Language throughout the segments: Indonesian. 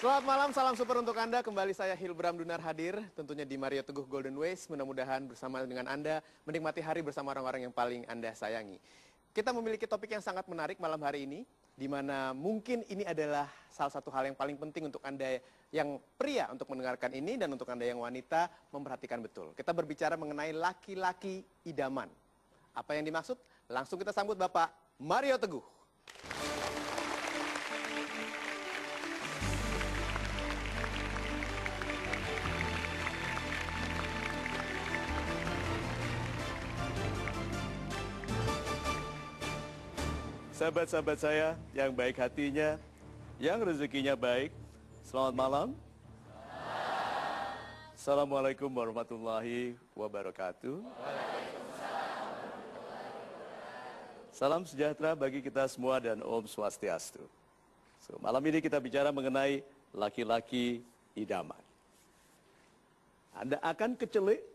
Selamat malam, salam super untuk Anda. Kembali saya Hilbram Dunar hadir, tentunya di Mario Teguh Golden Ways. Mudah-mudahan bersama dengan Anda menikmati hari bersama orang-orang yang paling Anda sayangi. Kita memiliki topik yang sangat menarik malam hari ini, di mana mungkin ini adalah salah satu hal yang paling penting untuk Anda yang pria untuk mendengarkan ini, dan untuk Anda yang wanita memperhatikan betul. Kita berbicara mengenai laki-laki idaman. Apa yang dimaksud? Langsung kita sambut Bapak Mario Teguh. Sahabat-sahabat saya yang baik hatinya, yang rezekinya baik, selamat malam. Assalamualaikum warahmatullahi wabarakatuh. Salam sejahtera bagi kita semua dan Om Swastiastu. Malam ini kita bicara mengenai laki-laki idaman. Anda akan kecelik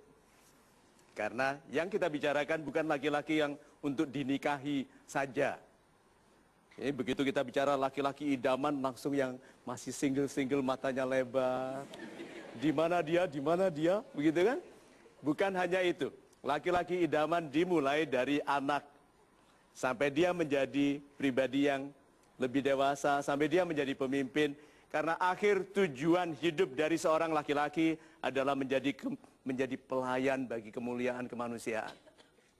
karena yang kita bicarakan bukan laki-laki yang untuk dinikahi saja. Ini begitu kita bicara laki-laki idaman, langsung yang masih single-single, matanya lebar. Di mana dia, begitu kan? Bukan hanya itu. Laki-laki idaman dimulai dari anak. Sampai dia menjadi pribadi yang lebih dewasa, sampai dia menjadi pemimpin. Karena akhir tujuan hidup dari seorang laki-laki adalah menjadi pelayan bagi kemuliaan kemanusiaan.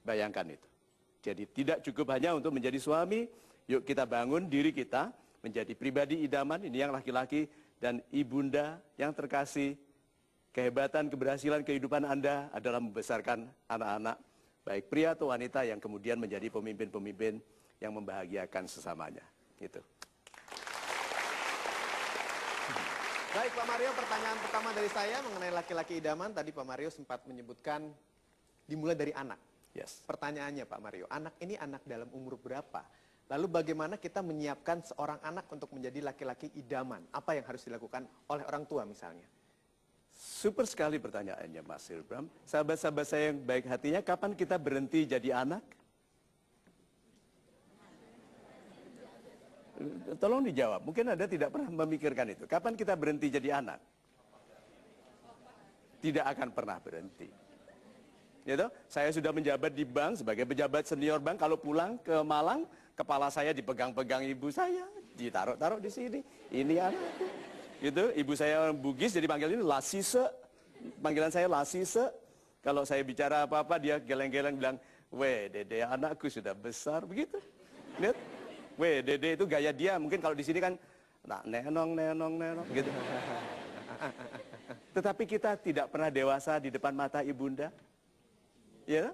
Bayangkan itu. Jadi tidak cukup hanya untuk menjadi suami. Yuk kita bangun diri kita menjadi pribadi idaman, ini yang laki-laki, dan ibunda yang terkasih. Kehebatan, keberhasilan kehidupan Anda adalah membesarkan anak-anak, baik pria atau wanita, yang kemudian menjadi pemimpin-pemimpin yang membahagiakan sesamanya. Gitu. Baik Pak Mario, pertanyaan pertama dari saya mengenai laki-laki idaman. Tadi Pak Mario sempat menyebutkan dimulai dari anak. Yes. Pertanyaannya Pak Mario, anak ini anak dalam umur berapa? Lalu bagaimana kita menyiapkan seorang anak untuk menjadi laki-laki idaman? Apa yang harus dilakukan oleh orang tua misalnya? Super sekali pertanyaannya Mas Hilbram. Sahabat-sahabat saya yang baik hatinya, kapan kita berhenti jadi anak? Tolong dijawab, mungkin Anda tidak pernah memikirkan itu. Kapan kita berhenti jadi anak? Tidak akan pernah berhenti. Gitu? Saya sudah menjabat di bank sebagai pejabat senior bank. Kalau pulang ke Malang, kepala saya dipegang-pegang ibu saya, ditaruh-taruh di sini. Ini anakku. Gitu, ibu saya Bugis, jadi panggil ini Lasise. Panggilan saya Lasise. Kalau saya bicara apa-apa, dia geleng-geleng bilang, "Weh, Dede, anakku sudah besar." Begitu. Lihat. Weh, Dede itu gaya dia. Mungkin kalau di sini kan, nah, nenong, gitu. Tetapi kita tidak pernah dewasa di depan mata ibunda. Ya,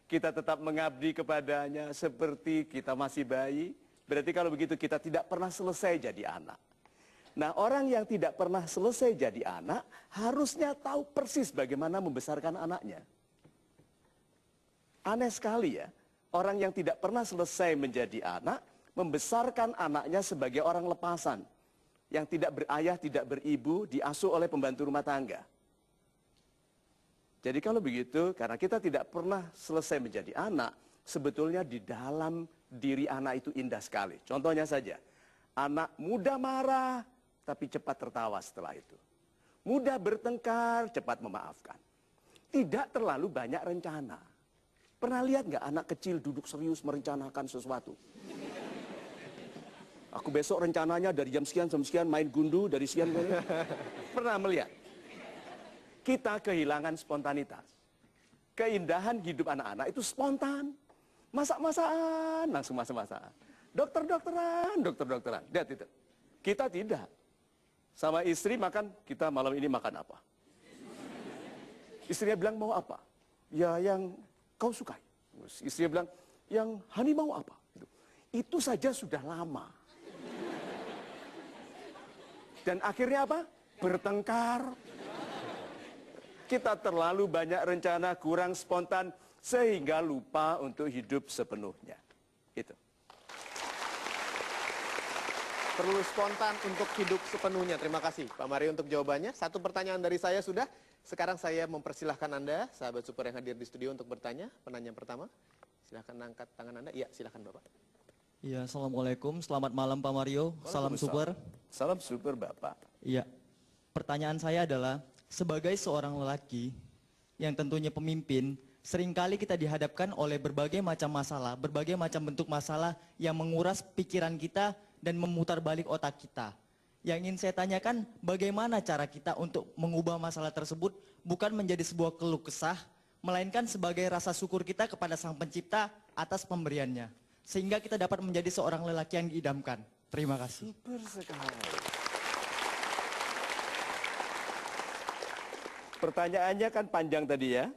kita tetap mengabdi kepadanya seperti kita masih bayi. Berarti kalau begitu kita tidak pernah selesai jadi anak. Nah, orang yang tidak pernah selesai jadi anak harusnya tahu persis bagaimana membesarkan anaknya. Aneh sekali ya, orang yang tidak pernah selesai menjadi anak membesarkan anaknya sebagai orang lepasan yang tidak berayah, tidak beribu, diasuh oleh pembantu rumah tangga. Jadi kalau begitu, karena kita tidak pernah selesai menjadi anak, sebetulnya di dalam diri anak itu indah sekali. Contohnya saja, anak mudah marah, tapi cepat tertawa setelah itu. Mudah bertengkar, cepat memaafkan. Tidak terlalu banyak rencana. Pernah lihat nggak anak kecil duduk serius merencanakan sesuatu? Aku besok rencananya dari jam sekian main gundu, dari sekian. Pernah melihat? Kita kehilangan spontanitas. Keindahan hidup anak-anak itu spontan. Masak-masakan, langsung masak-masakan. Dokter-dokteran. Lihat itu. Kita tidak. Sama istri makan, kita malam ini makan apa? Istrinya bilang mau apa? Ya yang kau sukai. Istrinya bilang, yang Hani mau apa? Itu saja sudah lama. Dan akhirnya apa? Bertengkar. Kita terlalu banyak rencana, kurang spontan, sehingga lupa untuk hidup sepenuhnya. Itu. Perlu spontan untuk hidup sepenuhnya. Terima kasih Pak Mario untuk jawabannya. Satu pertanyaan dari saya sudah. Sekarang saya mempersilahkan Anda, sahabat super yang hadir di studio, untuk bertanya. Penanya pertama, silahkan angkat tangan Anda. Iya, silahkan Bapak. Iya, Assalamualaikum. Selamat malam Pak Mario. Salam super. Salam super Bapak. Iya, pertanyaan saya adalah, sebagai seorang lelaki yang tentunya pemimpin, seringkali kita dihadapkan oleh berbagai macam masalah, berbagai macam bentuk masalah yang menguras pikiran kita dan memutar balik otak kita. Yang ingin saya tanyakan, bagaimana cara kita untuk mengubah masalah tersebut bukan menjadi sebuah keluh kesah, melainkan sebagai rasa syukur kita kepada Sang Pencipta atas pemberiannya. Sehingga kita dapat menjadi seorang lelaki yang diidamkan. Terima kasih. Super sekali. Pertanyaannya kan panjang tadi ya.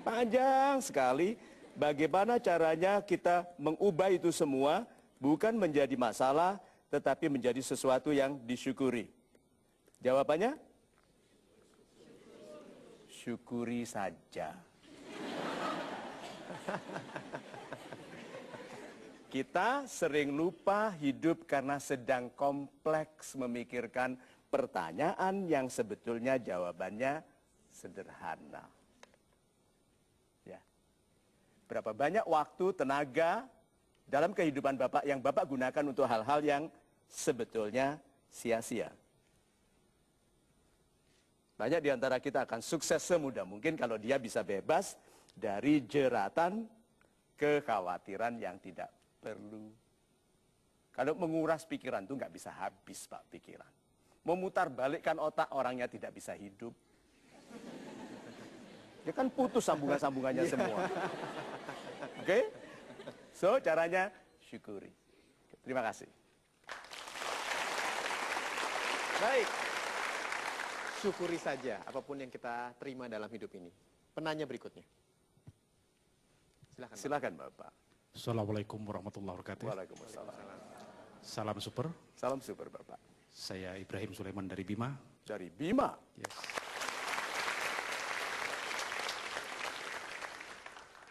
Panjang sekali. Bagaimana caranya kita mengubah itu semua bukan menjadi masalah, tetapi menjadi sesuatu yang disyukuri. Jawabannya? Syukuri saja. Kita sering lupa hidup karena sedang kompleks memikirkan pertanyaan yang sebetulnya jawabannya sederhana. Ya. Berapa banyak waktu, tenaga dalam kehidupan Bapak yang Bapak gunakan untuk hal-hal yang sebetulnya sia-sia. Banyak di antara kita akan sukses semudah mungkin kalau dia bisa bebas dari jeratan kekhawatiran yang tidak perlu. Kalau menguras pikiran itu nggak bisa habis, Pak, pikiran. Memutar balikkan otak, orangnya tidak bisa hidup. Ya kan putus sambungan-sambungannya semua. Oke? So, caranya syukuri. Terima kasih. Baik. Syukuri saja apapun yang kita terima dalam hidup ini. Penanya berikutnya. Silakan. Silakan, Bapak. Assalamualaikum warahmatullahi wabarakatuh. Waalaikumsalam. Salam super. Salam super, Bapak. Saya Ibrahim Sulaiman dari Bima. Dari Bima. Yes.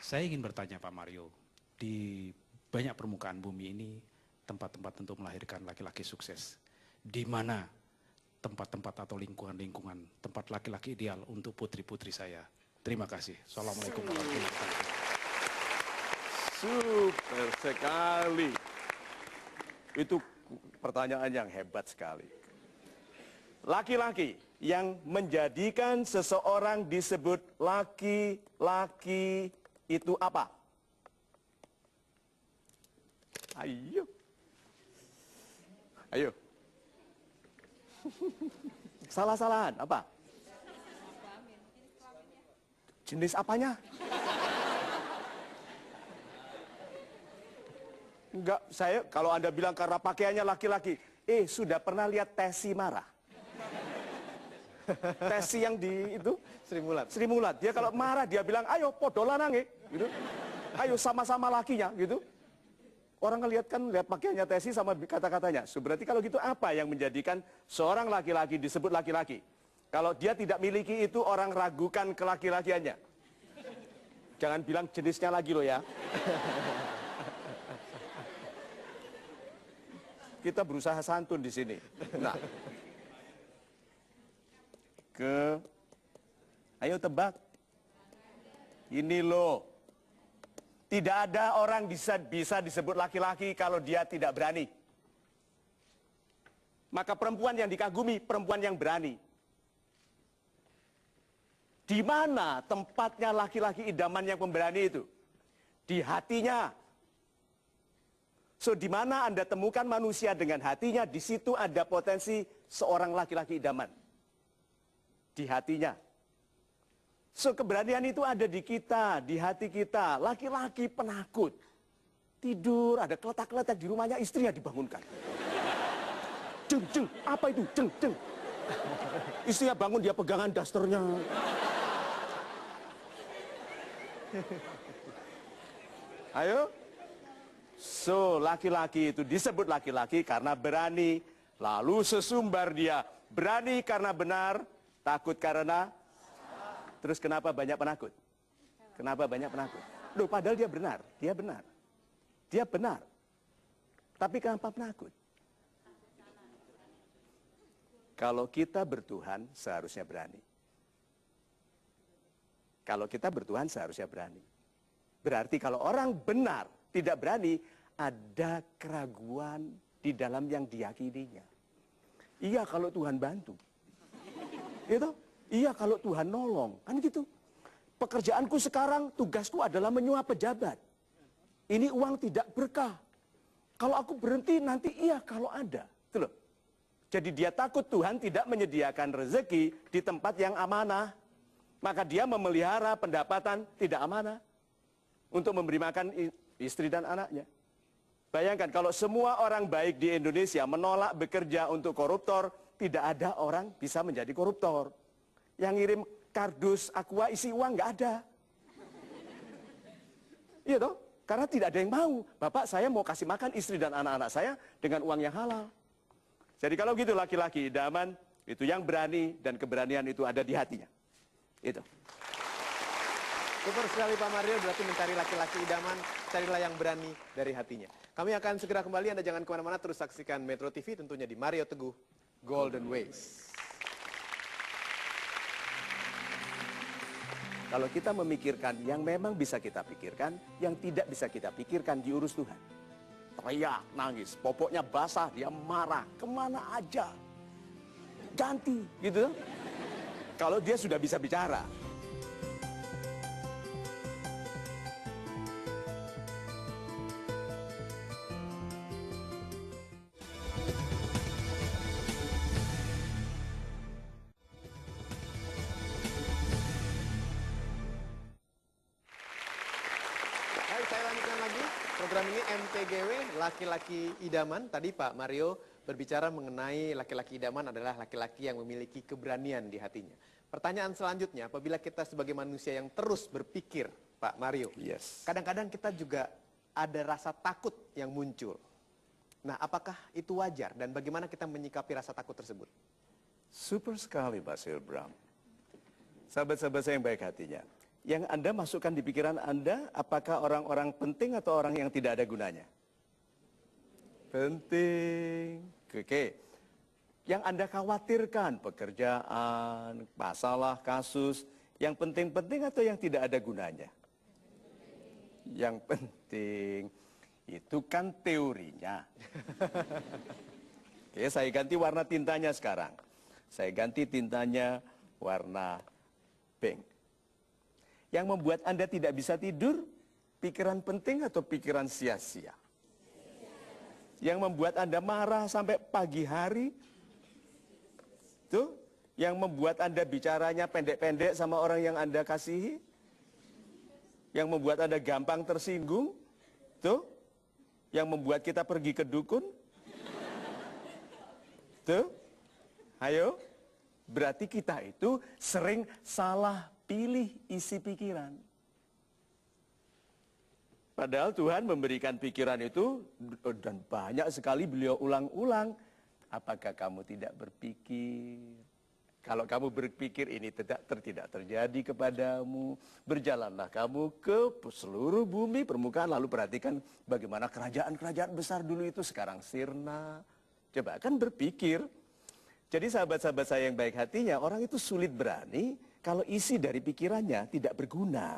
Saya ingin bertanya Pak Mario, di banyak permukaan bumi ini tempat-tempat untuk melahirkan laki-laki sukses. Di mana tempat-tempat atau lingkungan-lingkungan tempat laki-laki ideal untuk putri-putri saya? Terima kasih. Assalamualaikum warahmatullahi wabarakatuh. Super sekali. Itu pertanyaan yang hebat sekali. Laki-laki yang menjadikan seseorang disebut laki-laki itu apa? Ayo. Ayo. Salah-salahan, apa? Jenis apanya? Enggak, saya kalau Anda bilang karena pakaiannya laki-laki, sudah pernah lihat Tesi marah? Tesi yang di itu Sri Mulat. Sri Mulat, dia kalau marah dia bilang, ayo podolan nange, gitu. Ayo sama-sama lakinya, gitu. Orang ngelihat kan, lihat pakaiannya Tesi sama kata-katanya. So, berarti kalau gitu apa yang menjadikan seorang laki-laki disebut laki-laki? Kalau dia tidak miliki itu, orang ragukan kelaki-lakiannya. Jangan bilang jenisnya lagi loh ya. Kita berusaha santun di sini. Nah, ayo tebak. Ini loh. Tidak ada orang bisa disebut laki-laki kalau dia tidak berani. Maka perempuan yang dikagumi, perempuan yang berani. Di mana tempatnya laki-laki idaman yang pemberani itu? Di hatinya. So, di mana Anda temukan manusia dengan hatinya, di situ ada potensi seorang laki-laki idaman. Di hatinya. So, keberanian itu ada di kita, di hati kita. Laki-laki penakut. Tidur, ada keletak-keletak di rumahnya, istrinya dibangunkan. Jeng, jeng, apa itu? Jeng, jeng. Istrinya bangun, dia pegangan dasternya. Ayo. So, laki-laki itu disebut laki-laki karena berani. Lalu sesumbar dia. Berani karena benar, takut karena... Terus kenapa banyak penakut? Kenapa banyak penakut? Loh, padahal dia benar. Dia benar. Dia benar. Tapi kenapa penakut? Kalau kita bertuhan, seharusnya berani. Kalau kita bertuhan, seharusnya berani. Berarti kalau orang benar, tidak berani, ada keraguan di dalam yang diyakininya. Iya kalau Tuhan bantu. Gitu? Iya kalau Tuhan nolong. Kan gitu. Pekerjaanku sekarang, tugasku adalah menyuap pejabat. Ini uang tidak berkah. Kalau aku berhenti nanti iya kalau ada. Itu loh. Jadi dia takut Tuhan tidak menyediakan rezeki di tempat yang amanah. Maka dia memelihara pendapatan tidak amanah. Untuk memberi makan istri dan anaknya. Bayangkan kalau semua orang baik di Indonesia menolak bekerja untuk koruptor, tidak ada orang bisa menjadi koruptor. Yang ngirim kardus aqua isi uang nggak ada. Iya toh? Karena tidak ada yang mau. Bapak saya mau kasih makan istri dan anak-anak saya dengan uang yang halal. Jadi kalau gitu laki-laki idaman itu yang berani dan keberanian itu ada di hatinya. Itu. Super sekali Pak Mario, berarti mencari laki-laki idaman, carilah yang berani dari hatinya. Kami akan segera kembali, Anda jangan kemana-mana, terus saksikan Metro TV tentunya di Mario Teguh Golden Ways. Kalau kita memikirkan yang memang bisa kita pikirkan, yang tidak bisa kita pikirkan diurus Tuhan. Teriak, nangis, popoknya basah, dia marah, kemana aja. Ganti, gitu. Kalau dia sudah bisa bicara. Baik, saya lanjutkan lagi. Program ini MTGW, Laki-Laki Idaman. Tadi Pak Mario berbicara mengenai laki-laki idaman adalah laki-laki yang memiliki keberanian di hatinya. Pertanyaan selanjutnya, apabila kita sebagai manusia yang terus berpikir, Pak Mario, Yes. kadang-kadang kita juga ada rasa takut yang muncul. Nah, apakah itu wajar dan bagaimana kita menyikapi rasa takut tersebut? Super sekali Pak Silbram. Sahabat-sahabat saya yang baik hatinya. Yang Anda masukkan di pikiran Anda, apakah orang-orang penting atau orang yang tidak ada gunanya? Penting. Oke. Yang Anda khawatirkan, pekerjaan, masalah, kasus, yang penting-penting atau yang tidak ada gunanya? Yang penting. Itu kan teorinya. Oke, saya ganti warna tintanya sekarang. Saya ganti tintanya warna pink. Yang membuat Anda tidak bisa tidur, pikiran penting atau pikiran sia-sia? Yang membuat Anda marah sampai pagi hari, tuh, yang membuat Anda bicaranya pendek-pendek sama orang yang Anda kasihi, yang membuat Anda gampang tersinggung, tuh, yang membuat kita pergi ke dukun, tuh, ayo, berarti kita itu sering salah pilih isi pikiran. Padahal Tuhan memberikan pikiran itu dan banyak sekali beliau ulang-ulang. Apakah kamu tidak berpikir? Kalau kamu berpikir ini tidak terjadi kepadamu, berjalanlah kamu ke seluruh bumi permukaan, lalu perhatikan bagaimana kerajaan-kerajaan besar dulu itu sekarang sirna. Coba kan berpikir. Jadi sahabat-sahabat saya yang baik hatinya, orang itu sulit berani kalau isi dari pikirannya tidak berguna.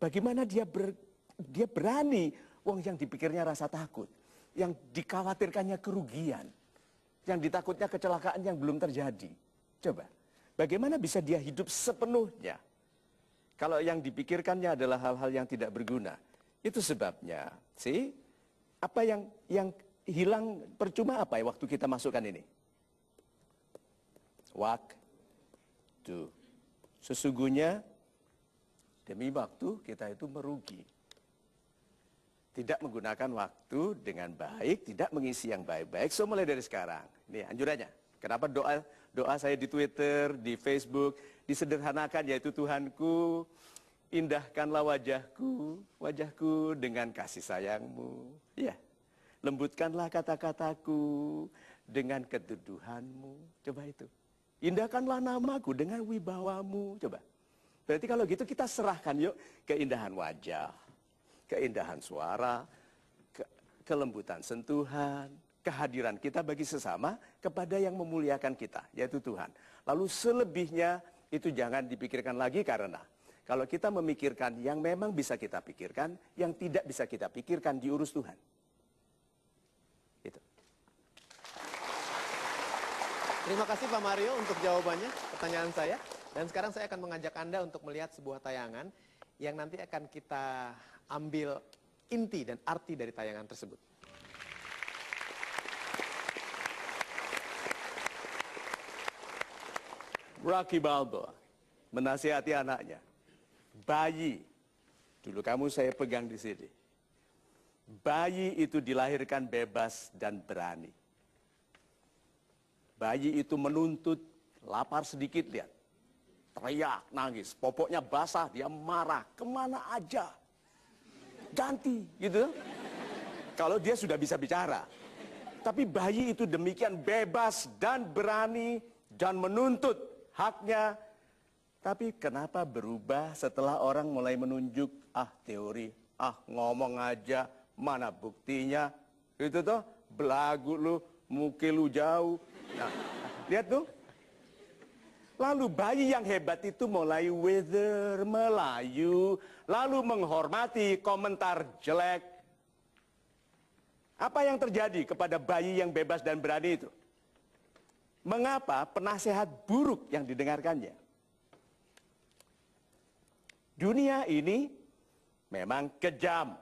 Bagaimana dia berani, wong yang dipikirnya rasa takut, yang dikhawatirkannya kerugian, yang ditakutnya kecelakaan yang belum terjadi. Coba, bagaimana bisa dia hidup sepenuhnya? Kalau yang dipikirkannya adalah hal-hal yang tidak berguna. Itu sebabnya, apa yang hilang percuma apa ya waktu kita masukkan ini? Waktu. Sesungguhnya demi waktu kita itu merugi. Tidak menggunakan waktu dengan baik, tidak mengisi yang baik-baik. So mulai dari sekarang, ini anjurannya. Kenapa doa saya di Twitter, di Facebook, disederhanakan yaitu Tuhanku, indahkanlah wajahku dengan kasih sayangmu. Ya, lembutkanlah kata-kataku dengan keduduhanmu. Coba itu. Indahkanlah namaku dengan wibawamu. Coba. Berarti kalau gitu kita serahkan yuk keindahan wajah, keindahan suara, kelembutan sentuhan, kehadiran kita bagi sesama kepada yang memuliakan kita, yaitu Tuhan. Lalu selebihnya itu jangan dipikirkan lagi karena kalau kita memikirkan yang memang bisa kita pikirkan, yang tidak bisa kita pikirkan diurus Tuhan. Itu. Terima kasih Pak Mario untuk jawabannya, pertanyaan saya. Dan sekarang saya akan mengajak Anda untuk melihat sebuah tayangan yang nanti akan kita ambil inti dan arti dari tayangan tersebut. Rocky Balboa menasihati anaknya, bayi, dulu kamu saya pegang di sini. Bayi itu dilahirkan bebas dan berani. Bayi itu menuntut, lapar sedikit lihat. Teriak, nangis, popoknya basah, dia marah, kemana aja. Ganti, gitu. Kalau dia sudah bisa bicara. Tapi bayi itu demikian bebas dan berani dan menuntut haknya. Tapi kenapa berubah setelah orang mulai menunjuk, teori, ngomong aja, mana buktinya. Itu toh, belagu lu, muka lu jauh. Nah, lihat tuh. Lalu bayi yang hebat itu mulai wither, melayu, lalu menghormati komentar jelek. Apa yang terjadi kepada bayi yang bebas dan berani itu? Mengapa penasehat buruk yang didengarkannya? Dunia ini memang kejam.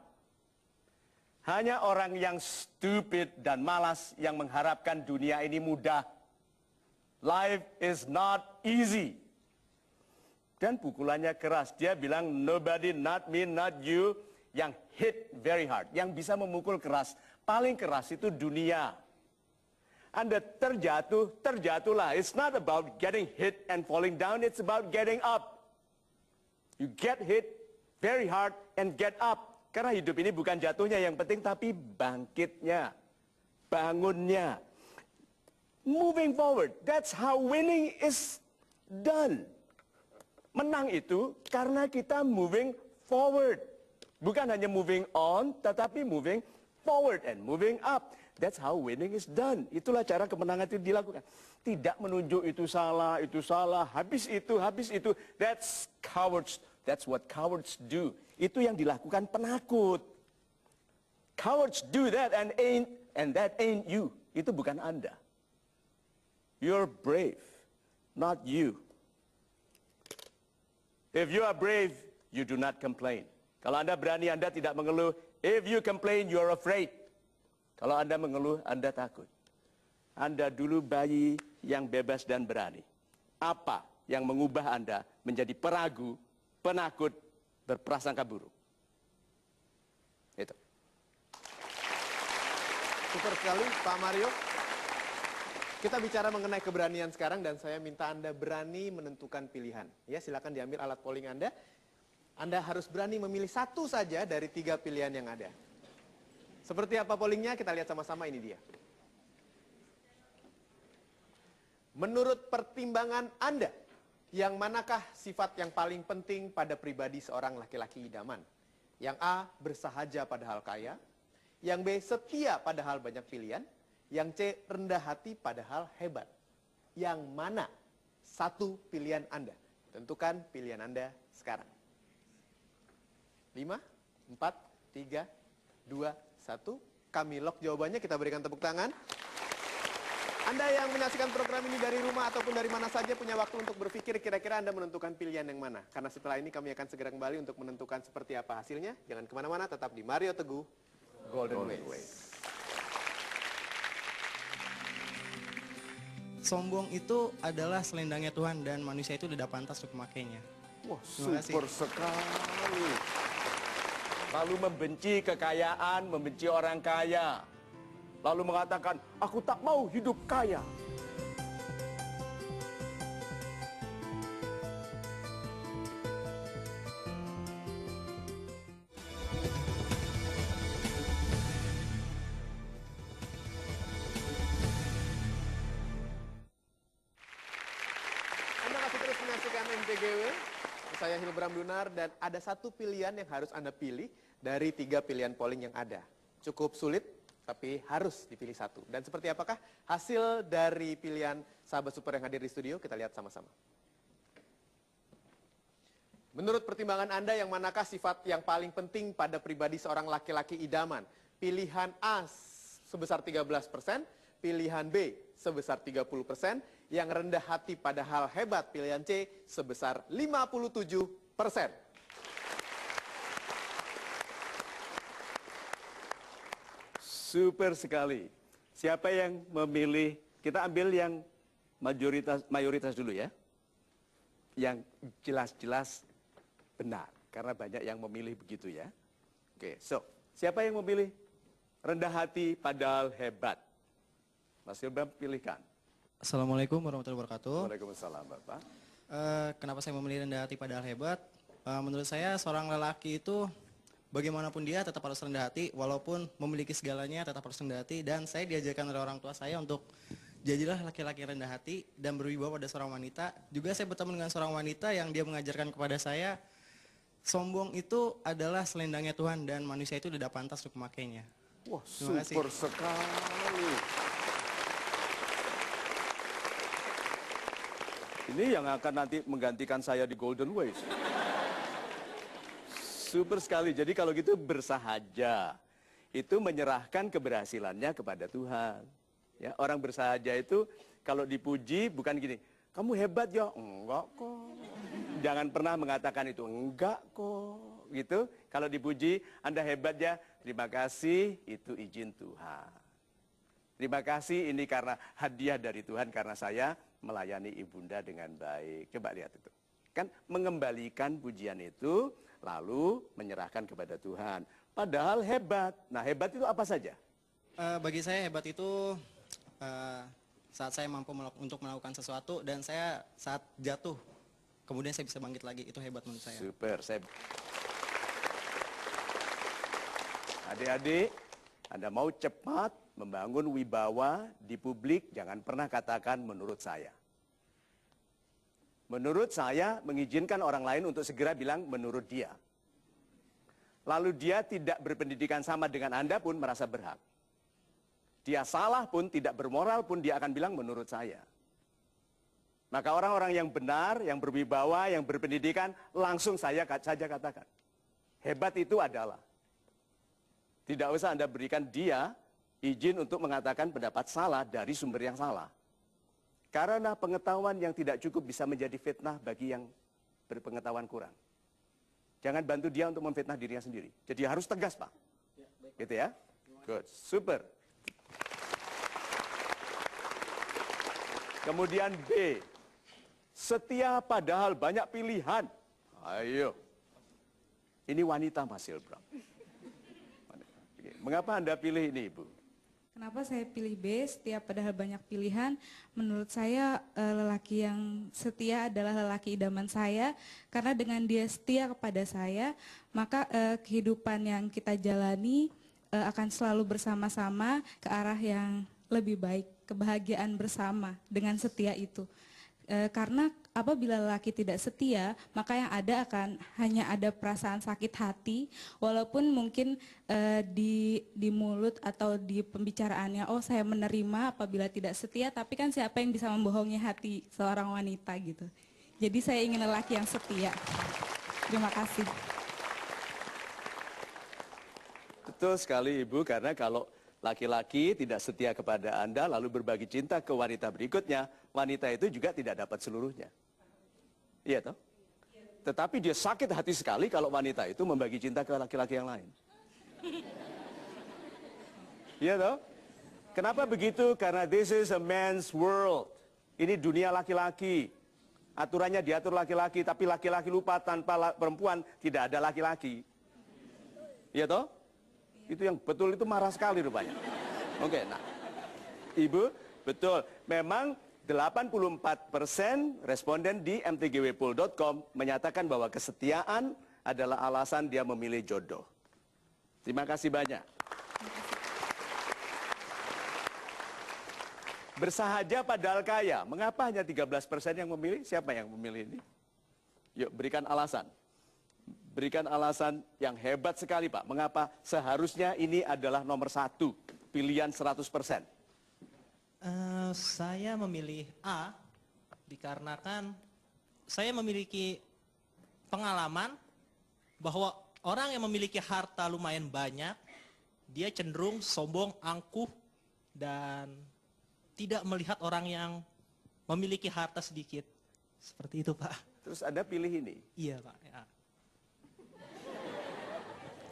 Hanya orang yang stupid dan malas yang mengharapkan dunia ini mudah. Life is not easy. Dan pukulannya keras. Dia bilang, nobody, not me, not you, yang hit very hard. Yang bisa memukul keras. Paling keras itu dunia. Anda terjatuh, terjatuhlah. It's not about getting hit and falling down. It's about getting up. You get hit very hard and get up. Karena hidup ini bukan jatuhnya yang penting, tapi bangkitnya, bangunnya. Moving forward, that's how winning is done. Menang itu karena kita moving forward. Bukan hanya moving on, tetapi moving forward and moving up. That's how winning is done. Itulah cara kemenangan itu dilakukan. Tidak menunjuk itu salah, habis itu. That's cowards. That's what cowards do. Itu yang dilakukan penakut. Cowards do that and that ain't you. Itu bukan Anda. You're brave, not you. If you are brave, you do not complain. Kalau Anda berani, Anda tidak mengeluh. If you complain, you're afraid. Kalau Anda mengeluh, Anda takut. Anda dulu bayi yang bebas dan berani. Apa yang mengubah Anda menjadi peragu, penakut, berprasangka buruk? Itu. Super sekali Pak Mario. Kita bicara mengenai keberanian sekarang dan saya minta Anda berani menentukan pilihan. Ya, silakan diambil alat polling Anda. Anda harus berani memilih satu saja dari 3 pilihan yang ada. Seperti apa pollingnya? Kita lihat sama-sama, ini dia. Menurut pertimbangan Anda, yang manakah sifat yang paling penting pada pribadi seorang laki-laki idaman? Yang A, bersahaja padahal kaya. Yang B, setia padahal banyak pilihan. Yang C, rendah hati padahal hebat. Yang mana satu pilihan Anda? Tentukan pilihan Anda sekarang. 5, 4, 3, 2, 1. Kami lock jawabannya, kita berikan tepuk tangan. Anda yang menyaksikan program ini dari rumah ataupun dari mana saja punya waktu untuk berpikir kira-kira Anda menentukan pilihan yang mana. Karena setelah ini kami akan segera kembali untuk menentukan seperti apa hasilnya. Jangan kemana-mana, tetap di Mario Teguh Golden Ways. Sombong itu adalah selendangnya Tuhan dan manusia itu tidak pantas untuk memakainya. Wah, Terima kasih. super sekali. Lalu membenci kekayaan, membenci orang kaya. Lalu mengatakan, aku tak mau hidup kaya. Anda masih terus menyaksikan MTGW. Saya Hilbram Dunar dan ada satu pilihan yang harus Anda pilih dari 3 pilihan polling yang ada. Cukup sulit, tapi harus dipilih satu. Dan seperti apakah hasil dari pilihan sahabat super yang hadir di studio? Kita lihat sama-sama. Menurut pertimbangan Anda, yang manakah sifat yang paling penting pada pribadi seorang laki-laki idaman? Pilihan A sebesar 13%, pilihan B sebesar 30%, yang rendah hati pada hal hebat pilihan C sebesar 57%. Super sekali. Siapa yang memilih? Kita ambil yang mayoritas dulu ya. Yang jelas-jelas benar. Karena banyak yang memilih begitu ya. Oke, so siapa yang memilih rendah hati padahal hebat? Mas Hilbram pilihkan. Assalamualaikum warahmatullahi wabarakatuh. Waalaikumsalam Bapak. Kenapa saya memilih rendah hati padahal hebat? Menurut saya seorang lelaki itu bagaimanapun dia tetap harus rendah hati, walaupun memiliki segalanya tetap harus rendah hati. Dan saya diajarkan oleh orang tua saya untuk jadilah laki-laki rendah hati dan berwibawa pada seorang wanita. Juga saya bertemu dengan seorang wanita yang dia mengajarkan kepada saya, sombong itu adalah selendangnya Tuhan dan manusia itu tidak pantas untuk memakainya. Wah, Terima kasih. super sekali. Ini yang akan nanti menggantikan saya di Golden Ways. Super sekali. Jadi kalau gitu bersahaja. Itu menyerahkan keberhasilannya kepada Tuhan. Ya, orang bersahaja itu kalau dipuji bukan gini, kamu hebat ya? Enggak kok. Jangan pernah mengatakan itu, enggak kok. Gitu. Kalau dipuji, Anda hebat ya? Terima kasih, itu izin Tuhan. Terima kasih ini karena hadiah dari Tuhan karena saya melayani ibunda dengan baik. Coba lihat itu. Kan mengembalikan pujian itu lalu menyerahkan kepada Tuhan. Padahal hebat. Nah, hebat itu apa saja? Bagi saya hebat itu saat saya mampu untuk melakukan sesuatu dan saya saat jatuh kemudian saya bisa bangkit lagi. Itu hebat menurut saya. Super. Adik-adik, Anda mau cepat membangun wibawa di publik, jangan pernah katakan menurut saya. Menurut saya mengizinkan orang lain untuk segera bilang menurut dia. Lalu dia tidak berpendidikan sama dengan Anda pun merasa berhak. Dia salah pun, tidak bermoral pun dia akan bilang menurut saya. Maka orang-orang yang benar, yang berwibawa, yang berpendidikan, langsung saja katakan. Hebat itu adalah. Tidak usah Anda berikan dia izin untuk mengatakan pendapat salah dari sumber yang salah. Karena pengetahuan yang tidak cukup bisa menjadi fitnah bagi yang berpengetahuan kurang. Jangan bantu dia untuk memfitnah dirinya sendiri. Jadi harus tegas, Pak. Gitu ya. Good. Super. Kemudian B. Setia padahal banyak pilihan. Ayo. Ini wanita Mas Hilbram. Mengapa Anda pilih ini, Ibu? Kenapa saya pilih B, setia padahal banyak pilihan? Menurut saya lelaki yang setia adalah lelaki idaman saya. Karena dengan dia setia kepada saya, maka kehidupan yang kita jalani akan selalu bersama-sama ke arah yang lebih baik. Kebahagiaan bersama dengan setia itu. Karena apabila lelaki tidak setia, maka yang ada akan hanya ada perasaan sakit hati, walaupun mungkin di mulut atau di pembicaraannya, oh saya menerima apabila tidak setia, tapi kan siapa yang bisa membohongi hati seorang wanita gitu. Jadi saya ingin lelaki yang setia. Terima kasih. Betul sekali Ibu, karena kalau laki-laki tidak setia kepada Anda lalu berbagi cinta ke wanita berikutnya, wanita itu juga tidak dapat seluruhnya. Iya toh? Tetapi dia sakit hati sekali kalau wanita itu membagi cinta ke laki-laki yang lain. Iya toh? Kenapa begitu? Karena this is a man's world. Ini dunia laki-laki. Aturannya diatur laki-laki, tapi laki-laki lupa tanpa perempuan tidak ada laki-laki. Iya toh? Itu yang betul itu marah sekali rupanya. Oke, nah. Ibu, betul. Memang 84% responden di mtgwpoll.com menyatakan bahwa kesetiaan adalah alasan dia memilih jodoh. Terima kasih banyak. Bersahaja padahal kaya. Mengapa hanya 13% yang memilih? Siapa yang memilih ini? Yuk, berikan alasan. Berikan alasan yang hebat sekali Pak. Mengapa seharusnya ini adalah nomor 1, pilihan 100%? Saya memilih A dikarenakan saya memiliki pengalaman bahwa orang yang memiliki harta lumayan banyak, dia cenderung sombong, angkuh, dan tidak melihat orang yang memiliki harta sedikit. Seperti itu, Pak. Terus Anda pilih ini? Iya, Pak. Ya.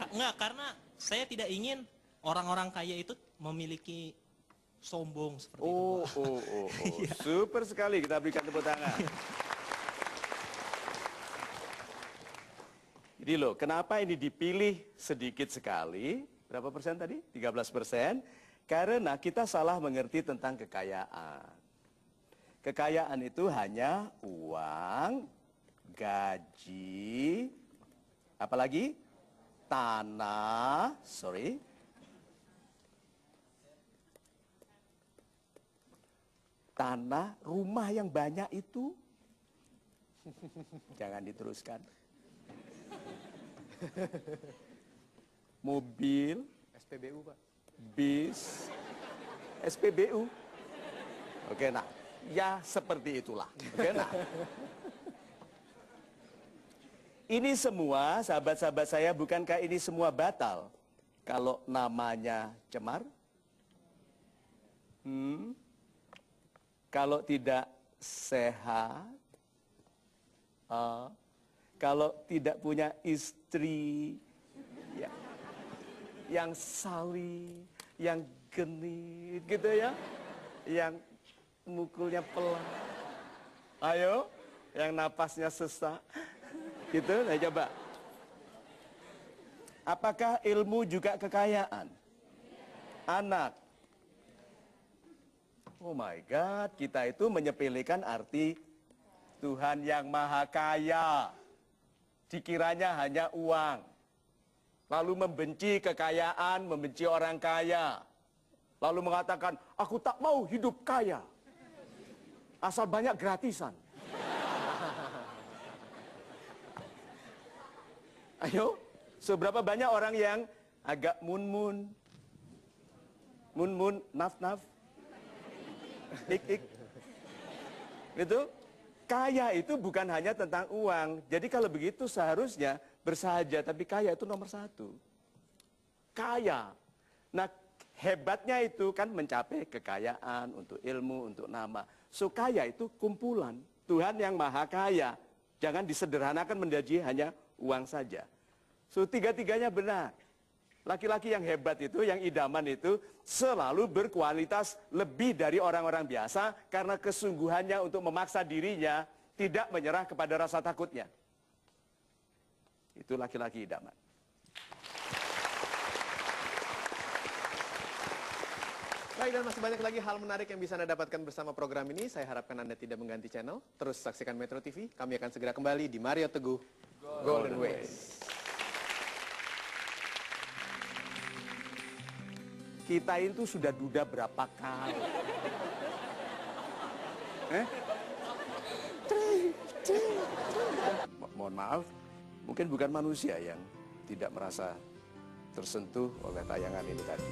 Enggak, karena saya tidak ingin orang-orang kaya itu memiliki sombong seperti itu, Pak. Iya. Super sekali, kita berikan tepuk tangan. Jadi loh, kenapa ini dipilih sedikit sekali? Berapa persen tadi? 13%. Karena kita salah mengerti tentang kekayaan. Kekayaan itu hanya uang, gaji, apalagi tanah, tanah, rumah yang banyak itu. Jangan diteruskan. Mobil, SPBU, Pak. bis, SPBU. Oke, nah, ya seperti itulah. Oke, nah. Ini semua, sahabat-sahabat saya, bukankah ini semua batal kalau namanya cemar? Kalau tidak sehat, kalau tidak punya istri yang sawi, yang genit gitu ya, yang mukulnya pelan, ayo, yang napasnya sesak, gitu. Nah coba, apakah ilmu juga kekayaan? Anak. Oh my God, kita itu menyepelekan arti Tuhan yang maha kaya. Dikiranya hanya uang. Lalu membenci kekayaan, membenci orang kaya. Lalu mengatakan, aku tak mau hidup kaya. Asal banyak gratisan. Ayo, seberapa banyak orang yang agak mun-mun, naf-naf, ik-ik. Gitu? Kaya itu bukan hanya tentang uang. Jadi kalau begitu seharusnya bersahaja, tapi kaya itu nomor satu. Kaya. Nah, hebatnya itu kan mencapai kekayaan untuk ilmu, untuk nama. So, kaya itu kumpulan. Tuhan yang maha kaya. Jangan disederhanakan menjadi hanya uang saja. So, tiga-tiganya benar. Laki-laki yang hebat itu, yang idaman itu, selalu berkualitas lebih dari orang-orang biasa karena kesungguhannya untuk memaksa dirinya tidak menyerah kepada rasa takutnya. Itu laki-laki idaman. Baik, dan masih banyak lagi hal menarik yang bisa Anda dapatkan bersama program ini. Saya harapkan Anda tidak mengganti channel. Terus saksikan Metro TV. Kami akan segera kembali di Mario Teguh Golden Ways. Kita itu sudah duda berapa kali. Mohon maaf, mungkin bukan manusia yang tidak merasa tersentuh oleh tayangan ini tadi.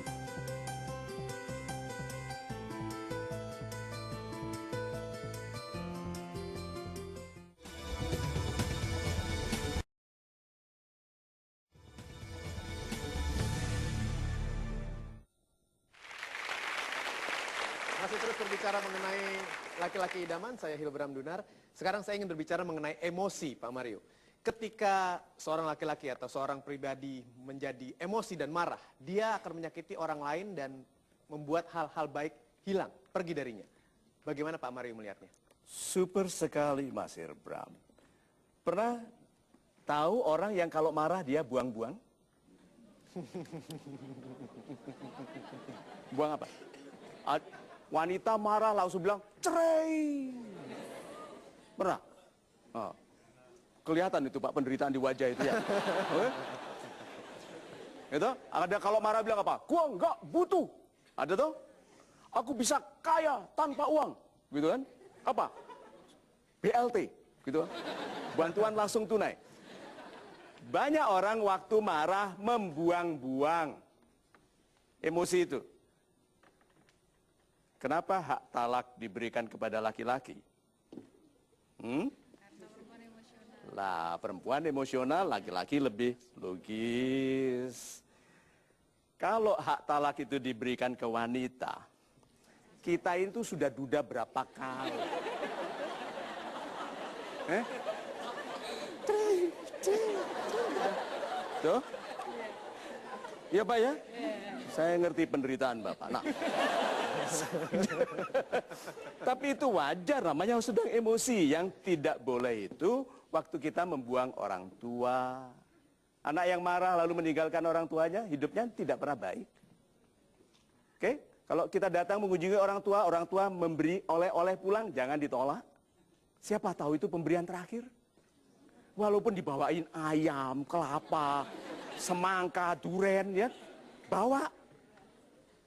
Masih terus berbicara mengenai laki-laki idaman, saya Hilbram Dunar. Sekarang saya ingin berbicara mengenai emosi, Pak Mario. Ketika seorang laki-laki atau seorang pribadi menjadi emosi dan marah, dia akan menyakiti orang lain dan membuat hal-hal baik hilang, pergi darinya. Bagaimana Pak Mario melihatnya? Super sekali Mas Hilbram. Pernah tahu orang yang kalau marah dia buang-buang? Buang apa? Wanita marah langsung bilang, cerai. Pernah? Oh. Kelihatan itu Pak, penderitaan di wajah itu ya. Gitu? Ada kalau marah bilang apa? Gua enggak butuh. Ada tuh? Aku bisa kaya tanpa uang. Gitu kan? Apa? BLT. Gitu kan? Bantuan langsung tunai. Banyak orang waktu marah membuang-buang emosi itu. Kenapa hak talak diberikan kepada laki-laki? Lah, perempuan emosional, laki-laki lebih logis. Kalau hak talak itu diberikan ke wanita, kita itu sudah duda berapa kali. Tuh? Iya Pak ya? Saya ngerti penderitaan Bapak. Nah. Tapi itu wajar, namanya sedang emosi. Yang tidak boleh itu waktu kita membuang orang tua. Anak yang marah lalu meninggalkan orang tuanya, hidupnya tidak pernah baik. Oke? Kalau kita datang mengunjungi orang tua memberi oleh-oleh pulang, jangan ditolak. Siapa tahu itu pemberian terakhir. Walaupun dibawain ayam, kelapa, semangka, duren, ya, bawa.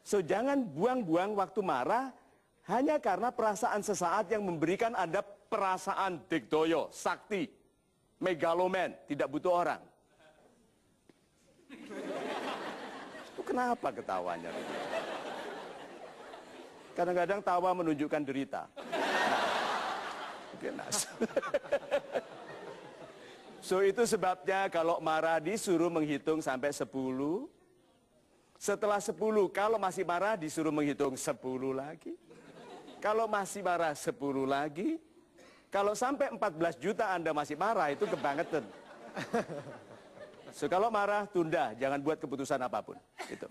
So, jangan buang-buang waktu marah hanya karena perasaan sesaat yang memberikan Anda perasaan digdoyo, sakti, megaloman, tidak butuh orang. Itu kenapa ketawanya? Kadang-kadang tawa menunjukkan derita. So itu sebabnya kalau marah disuruh menghitung sampai 10. Setelah 10, kalau masih marah disuruh menghitung 10 lagi. Kalau masih marah 10 lagi. Kalau sampai 14 juta Anda masih marah, itu kebangetan. So kalau marah, tunda. Jangan buat keputusan apapun. Itu.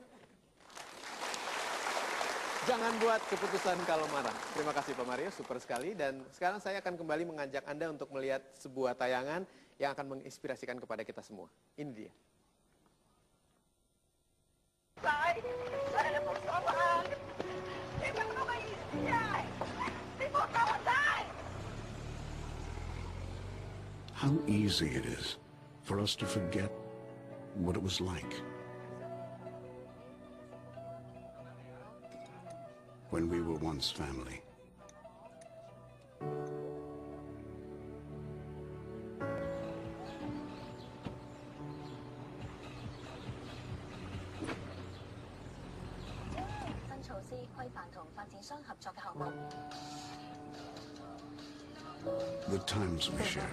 Jangan buat keputusan kalau marah. Terima kasih Pak Mario, super sekali. Dan sekarang saya akan kembali mengajak Anda untuk melihat sebuah tayangan yang akan menginspirasikan kepada kita semua. Ini dia. How easy it is for us to forget what it was like when we were once family. The times we shared.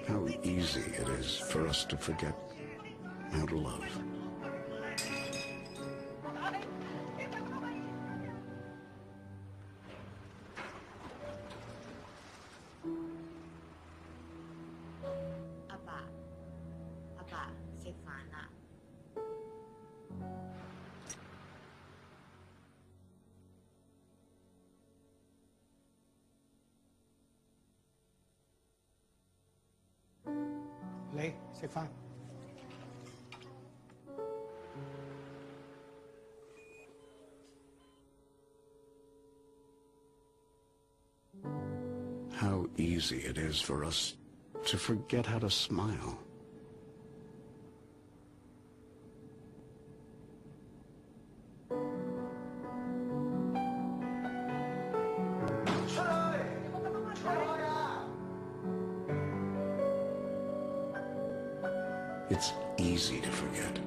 How easy it is for us to forget how to love. How easy it is for us to forget how to smile. It's easy to forget.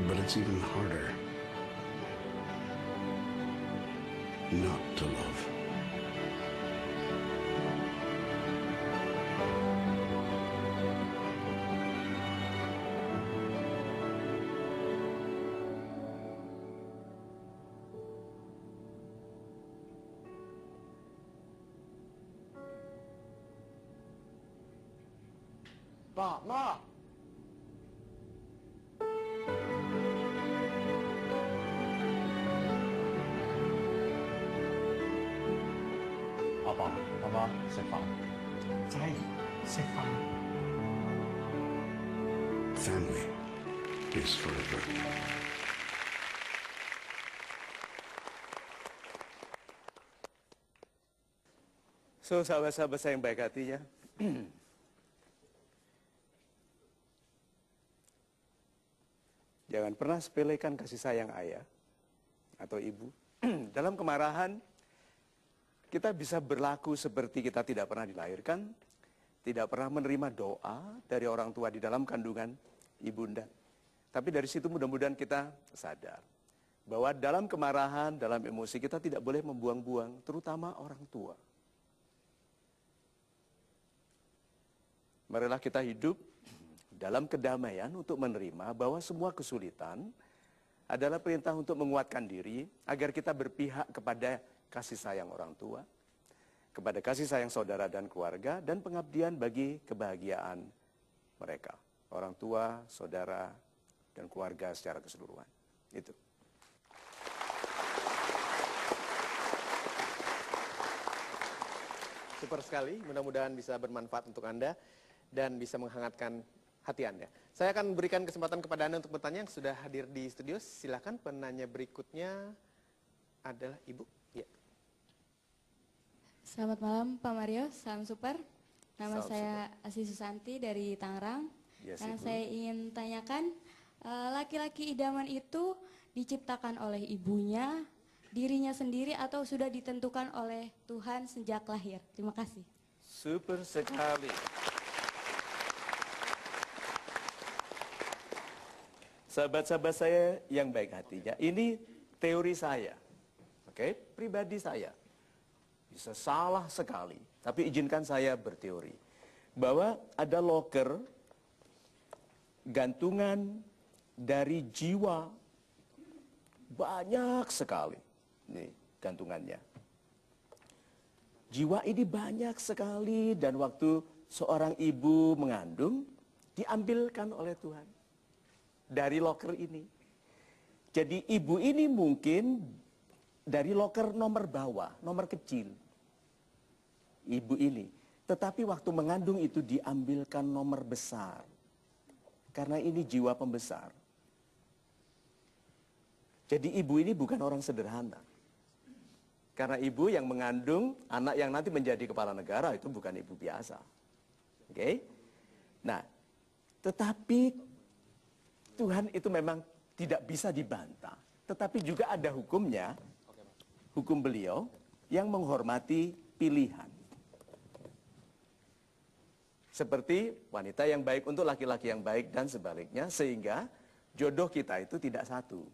But it's even harder not to love. Ma. Family is forever. So, sahabat-sahabat saya yang baik hatinya, Jangan pernah sepelekan kasih sayang ayah atau ibu. Dalam kemarahan, kita bisa berlaku seperti kita tidak pernah dilahirkan, tidak pernah menerima doa dari orang tua di dalam kandungan ibunda. Tapi dari situ mudah-mudahan kita sadar bahwa dalam kemarahan, dalam emosi kita tidak boleh membuang-buang, terutama orang tua. Marilah kita hidup dalam kedamaian untuk menerima bahwa semua kesulitan adalah perintah untuk menguatkan diri agar kita berpihak kepada kasih sayang orang tua, kepada kasih sayang saudara dan keluarga, dan pengabdian bagi kebahagiaan mereka. Orang tua, saudara, dan keluarga secara keseluruhan. Itu. Super sekali, mudah-mudahan bisa bermanfaat untuk Anda dan bisa menghangatkan hati Anda. Saya akan berikan kesempatan kepada Anda untuk bertanya yang sudah hadir di studio. Silakan penanya berikutnya adalah Ibu. Ya. Selamat malam Pak Mario, salam super. Nama Salam saya Asih Susanti dari Tangerang. Yes, Karena Ibu. saya ingin tanyakan, laki-laki idaman itu diciptakan oleh ibunya, dirinya sendiri, atau sudah ditentukan oleh Tuhan sejak lahir? Terima kasih. Super sekali. Sahabat-sahabat saya yang baik hatinya, ini teori saya, oke, pribadi saya. Bisa salah sekali, tapi izinkan saya berteori. Bahwa ada loker, gantungan dari jiwa, banyak sekali. Nih, gantungannya. Jiwa ini banyak sekali dan waktu seorang ibu mengandung, diambilkan oleh Tuhan. Dari loker ini. Jadi ibu ini mungkin dari loker nomor bawah, nomor kecil. Ibu ini. Tetapi waktu mengandung itu diambilkan nomor besar. Karena ini jiwa pembesar. Jadi ibu ini bukan orang sederhana. Karena ibu yang mengandung anak yang nanti menjadi kepala negara itu bukan ibu biasa. Oke? Nah, tetapi Tuhan itu memang tidak bisa dibantah. Tetapi juga ada hukumnya, hukum beliau yang menghormati pilihan. Seperti wanita yang baik untuk laki-laki yang baik dan sebaliknya, sehingga jodoh kita itu tidak satu.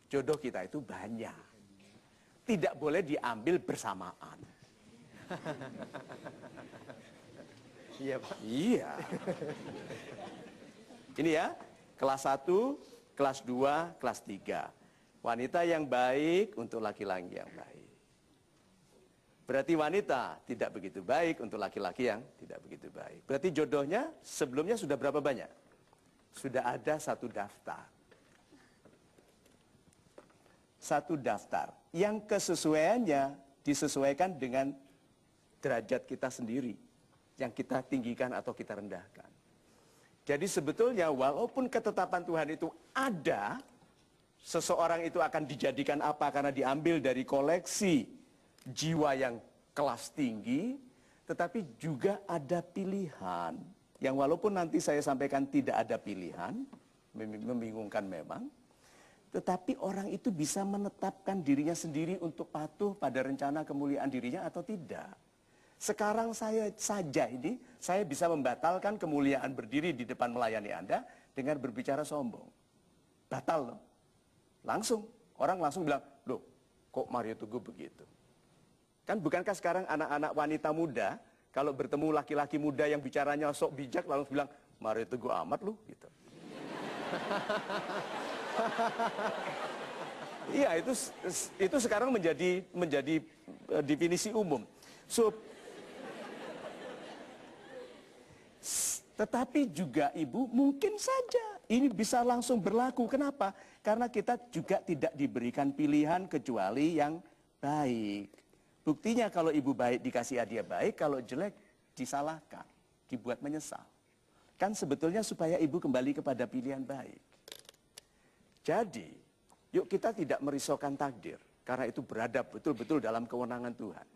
Jodoh kita itu banyak. Tidak boleh diambil bersamaan. Iya Pak. Iya. Ini ya, kelas 1, kelas 2, kelas 3. Wanita yang baik untuk laki-laki yang baik. Berarti wanita tidak begitu baik untuk laki-laki yang tidak begitu baik. Berarti jodohnya sebelumnya sudah berapa banyak? Sudah ada satu daftar. Satu daftar. Yang kesesuaiannya disesuaikan dengan derajat kita sendiri. Yang kita tinggikan atau kita rendahkan. Jadi sebetulnya walaupun ketetapan Tuhan itu ada, seseorang itu akan dijadikan apa karena diambil dari koleksi jiwa yang kelas tinggi, tetapi juga ada pilihan. Yang walaupun nanti saya sampaikan tidak ada pilihan, membingungkan memang, tetapi orang itu bisa menetapkan dirinya sendiri untuk patuh pada rencana kemuliaan dirinya atau tidak. Sekarang saya bisa membatalkan kemuliaan berdiri di depan melayani Anda dengan berbicara sombong. Batal loh. Langsung, orang langsung bilang, loh kok Mario Teguh begitu? Kan bukankah sekarang anak-anak wanita muda, kalau bertemu laki-laki muda yang bicaranya sok bijak, langsung bilang, Mario Teguh amat lu, gitu. Iya, itu sekarang menjadi definisi umum. So, tetapi juga ibu mungkin saja ini bisa langsung berlaku. Kenapa? Karena kita juga tidak diberikan pilihan kecuali yang baik. Buktinya kalau ibu baik dikasih hadiah baik, kalau jelek disalahkan, dibuat menyesal. Kan sebetulnya supaya ibu kembali kepada pilihan baik. Jadi, yuk kita tidak merisaukan takdir. Karena itu berada betul-betul dalam kewenangan Tuhan.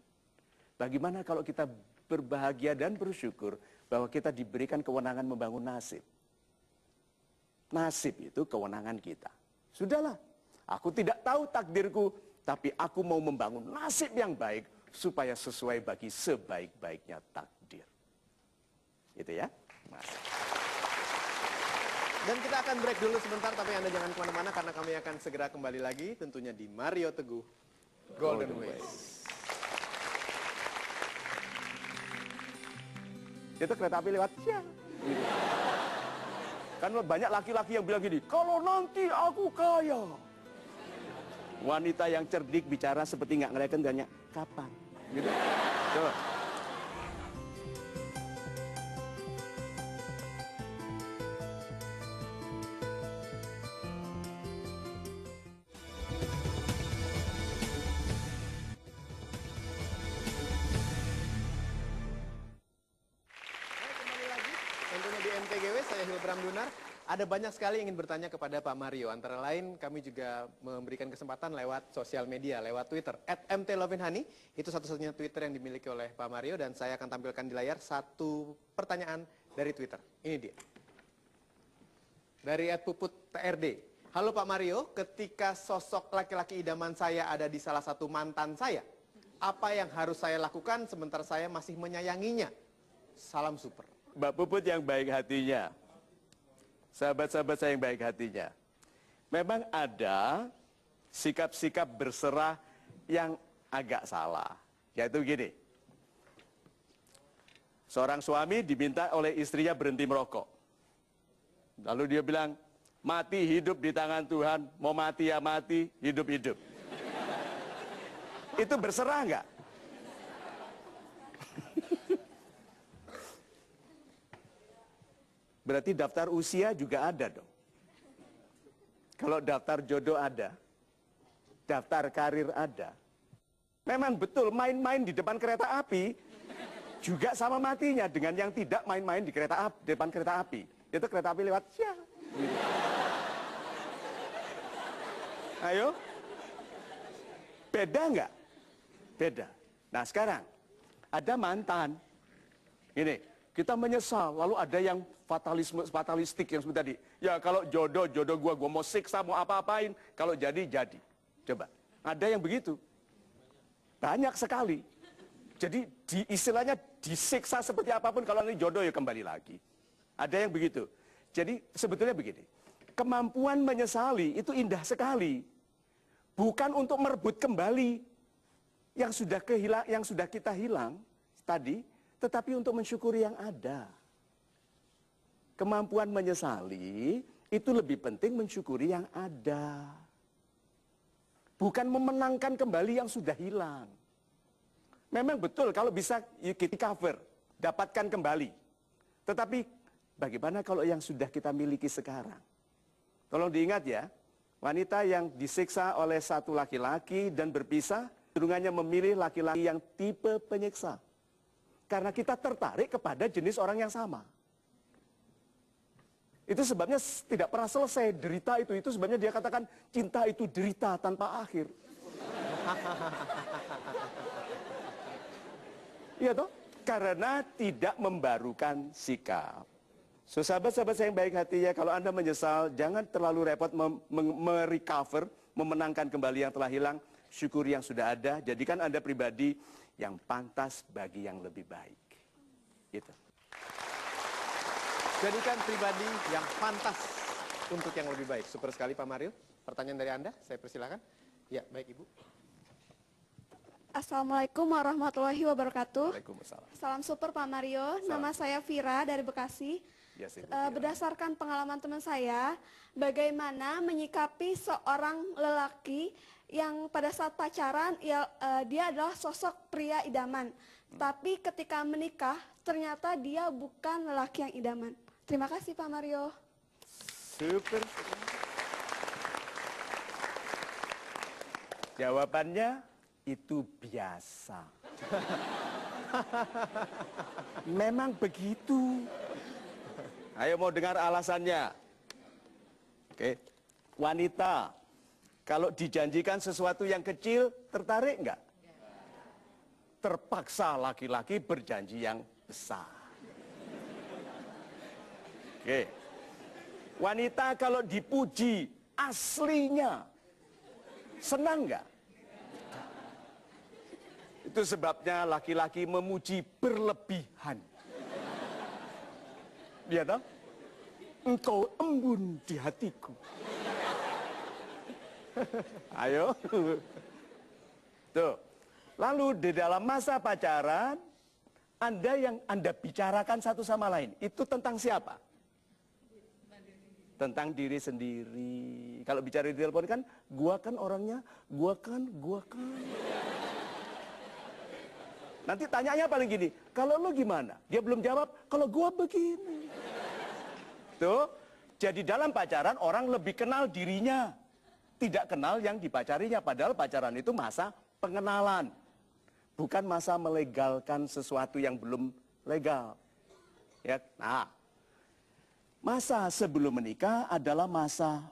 Bagaimana kalau kita berbahagia dan bersyukur bahwa kita diberikan kewenangan membangun nasib. Nasib itu kewenangan kita. Sudahlah, aku tidak tahu takdirku, tapi aku mau membangun nasib yang baik supaya sesuai bagi sebaik-baiknya takdir. Gitu ya. Dan kita akan break dulu sebentar, tapi Anda jangan kemana-mana karena kami akan segera kembali lagi tentunya di Mario Teguh Golden Ways. Itu kereta api lewat. Ya. Gitu. Kan banyak laki-laki yang bilang gini, kalau nanti aku kaya. Wanita yang cerdik bicara seperti nggak ngereken, tanya, kapan? Gitu. Coba. Tentunya di MTGW, saya Hilbram Dunar. Ada banyak sekali yang ingin bertanya kepada Pak Mario. Antara lain kami juga memberikan kesempatan lewat sosial media, lewat Twitter. @mtlovinhani, itu satu-satunya Twitter yang dimiliki oleh Pak Mario. Dan saya akan tampilkan di layar satu pertanyaan dari Twitter. Ini dia. Dari @puput_trd. Halo Pak Mario, ketika sosok laki-laki idaman saya ada di salah satu mantan saya, apa yang harus saya lakukan sementara saya masih menyayanginya? Salam super. Mbak Puput yang baik hatinya, sahabat-sahabat saya yang baik hatinya, memang ada sikap-sikap berserah yang agak salah. Yaitu gini, seorang suami diminta oleh istrinya berhenti merokok. Lalu dia bilang, mati hidup di tangan Tuhan, mau mati ya mati, hidup-hidup. Itu berserah nggak? Berarti daftar usia juga ada dong. Kalau daftar jodoh ada, daftar karir ada. Memang betul main-main di depan kereta api juga sama matinya dengan yang tidak main-main di depan kereta api. Itu kereta api lewat, ya. Gitu. Ayo, beda nggak? Beda. Nah sekarang ada mantan. Ini kita menyesal, lalu ada yang fatalistik yang seperti tadi. Ya kalau jodoh gua mau siksa, mau apa-apain. Kalau jadi. Coba, ada yang begitu. Banyak sekali. Jadi istilahnya disiksa seperti apapun, kalau nanti jodoh ya kembali lagi. Ada yang begitu. Jadi sebetulnya begini, kemampuan menyesali itu indah sekali. Bukan untuk merebut kembali yang sudah kita hilang tadi, tetapi untuk mensyukuri yang ada. Kemampuan menyesali itu lebih penting mensyukuri yang ada. Bukan memenangkan kembali yang sudah hilang. Memang betul kalau bisa kita cover, dapatkan kembali. Tetapi bagaimana kalau yang sudah kita miliki sekarang? Tolong diingat ya, wanita yang disiksa oleh satu laki-laki dan berpisah, cenderungannya memilih laki-laki yang tipe penyiksa. Karena kita tertarik kepada jenis orang yang sama. Itu sebabnya tidak pernah selesai derita itu. Itu sebabnya dia katakan cinta itu derita tanpa akhir. Iya toh? Karena tidak membarukan sikap. So, sahabat-sahabat saya yang baik hatinya, kalau Anda menyesal, jangan terlalu repot merecover, memenangkan kembali yang telah hilang. Syukuri yang sudah ada, jadikan Anda pribadi yang pantas bagi yang lebih baik. Gitu. Jadikan pribadi yang pantas untuk yang lebih baik. Super sekali Pak Mario. Pertanyaan dari Anda, saya persilakan. Ya, baik Ibu. Assalamualaikum warahmatullahi wabarakatuh. Waalaikumsalam. Salam super Pak Mario. Nama saya Vira dari Bekasi. Ya, Berdasarkan pengalaman teman saya, bagaimana menyikapi seorang lelaki yang pada saat pacaran dia adalah sosok pria idaman. Tapi ketika menikah ternyata dia bukan lelaki yang idaman. Terima kasih Pak Mario. Super. Jawabannya itu biasa. Memang begitu. Ayo mau dengar alasannya. Oke. Wanita, kalau dijanjikan sesuatu yang kecil, tertarik enggak? Terpaksa laki-laki berjanji yang besar. Oke. Wanita kalau dipuji aslinya, senang nggak? Itu sebabnya laki-laki memuji berlebihan. Iya toh? Engkau embun di hatiku. Ayo. Tuh. Lalu di dalam masa pacaran, Anda yang Anda bicarakan satu sama lain, itu tentang siapa? Tentang diri sendiri. Kalau bicara di telepon kan, gua kan orangnya, gua kan. Nanti tanyanya paling gini, kalau lu gimana? Dia belum jawab, kalau gua begini. Tuh, jadi dalam pacaran orang lebih kenal dirinya. Tidak kenal yang dipacarinya, padahal pacaran itu masa pengenalan. Bukan masa melegalkan sesuatu yang belum legal. Ya, nah, masa sebelum menikah adalah masa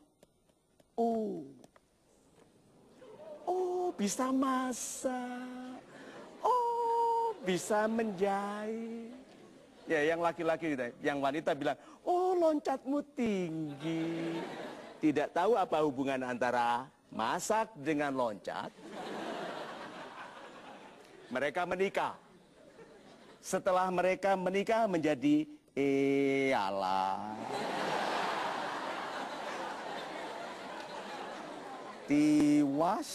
bisa masak, bisa menjahit. Ya, yang laki-laki, yang wanita bilang, loncatmu tinggi. Tidak tahu apa hubungan antara masak dengan loncat. Mereka menikah. Setelah mereka menikah menjadi alah. Tiwas.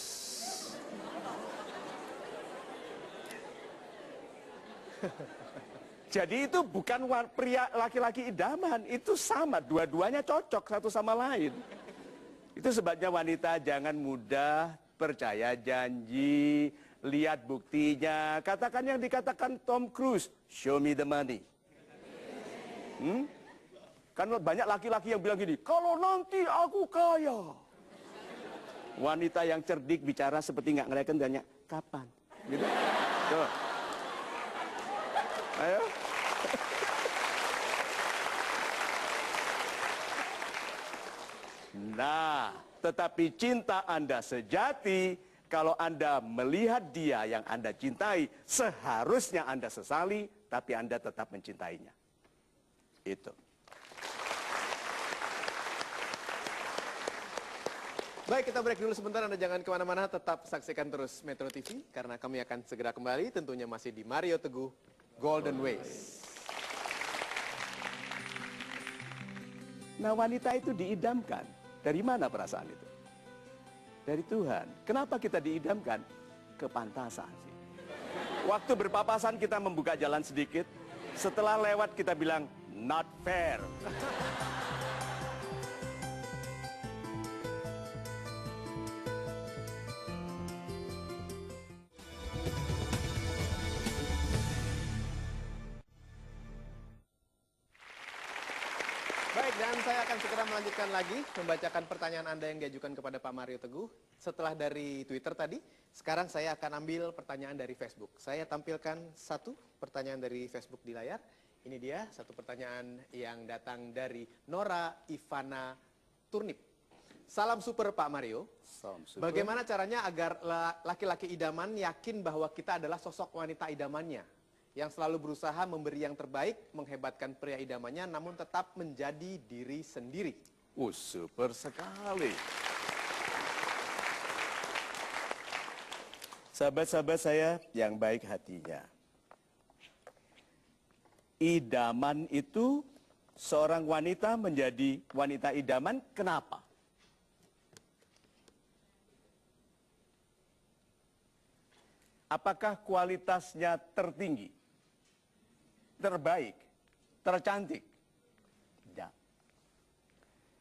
Jadi itu bukan pria laki-laki idaman, itu sama, dua-duanya cocok satu sama lain. Itu sebabnya wanita jangan mudah percaya janji, lihat buktinya. Katakan yang dikatakan Tom Cruise, show me the money. Kan banyak laki-laki yang bilang gini, kalau nanti aku kaya. Wanita yang cerdik bicara seperti nggak ngeliatkan, tanya, kapan? Gitu. Tuh. Ayo. Nah, tetapi cinta Anda sejati, kalau Anda melihat dia yang Anda cintai, seharusnya Anda sesali, tapi Anda tetap mencintainya. Itu. Baik, kita break dulu sebentar, Anda jangan kemana-mana, tetap saksikan terus Metro TV, karena kami akan segera kembali, tentunya masih di Mario Teguh Golden Ways. Nah, wanita itu diidamkan. Dari mana perasaan itu? Dari Tuhan. Kenapa kita diidamkan? Kepantasan. Waktu berpapasan kita membuka jalan sedikit, setelah lewat kita bilang, not fair. Baik, dan saya akan segera melanjutkan lagi membacakan pertanyaan Anda yang diajukan kepada Pak Mario Teguh. Setelah dari Twitter tadi, sekarang saya akan ambil pertanyaan dari Facebook. Saya tampilkan satu pertanyaan dari Facebook di layar. Ini dia, satu pertanyaan yang datang dari Nora Ivana Turnip. Salam super Pak Mario. Salam super. Bagaimana caranya agar laki-laki idaman yakin bahwa kita adalah sosok wanita idamannya? Yang selalu berusaha memberi yang terbaik, menghebatkan pria idamannya, namun tetap menjadi diri sendiri. Super sekali. Sahabat-sahabat saya yang baik hatinya. Idaman itu, seorang wanita menjadi wanita idaman, kenapa? Apakah kualitasnya tertinggi? Terbaik, tercantik. Tidak.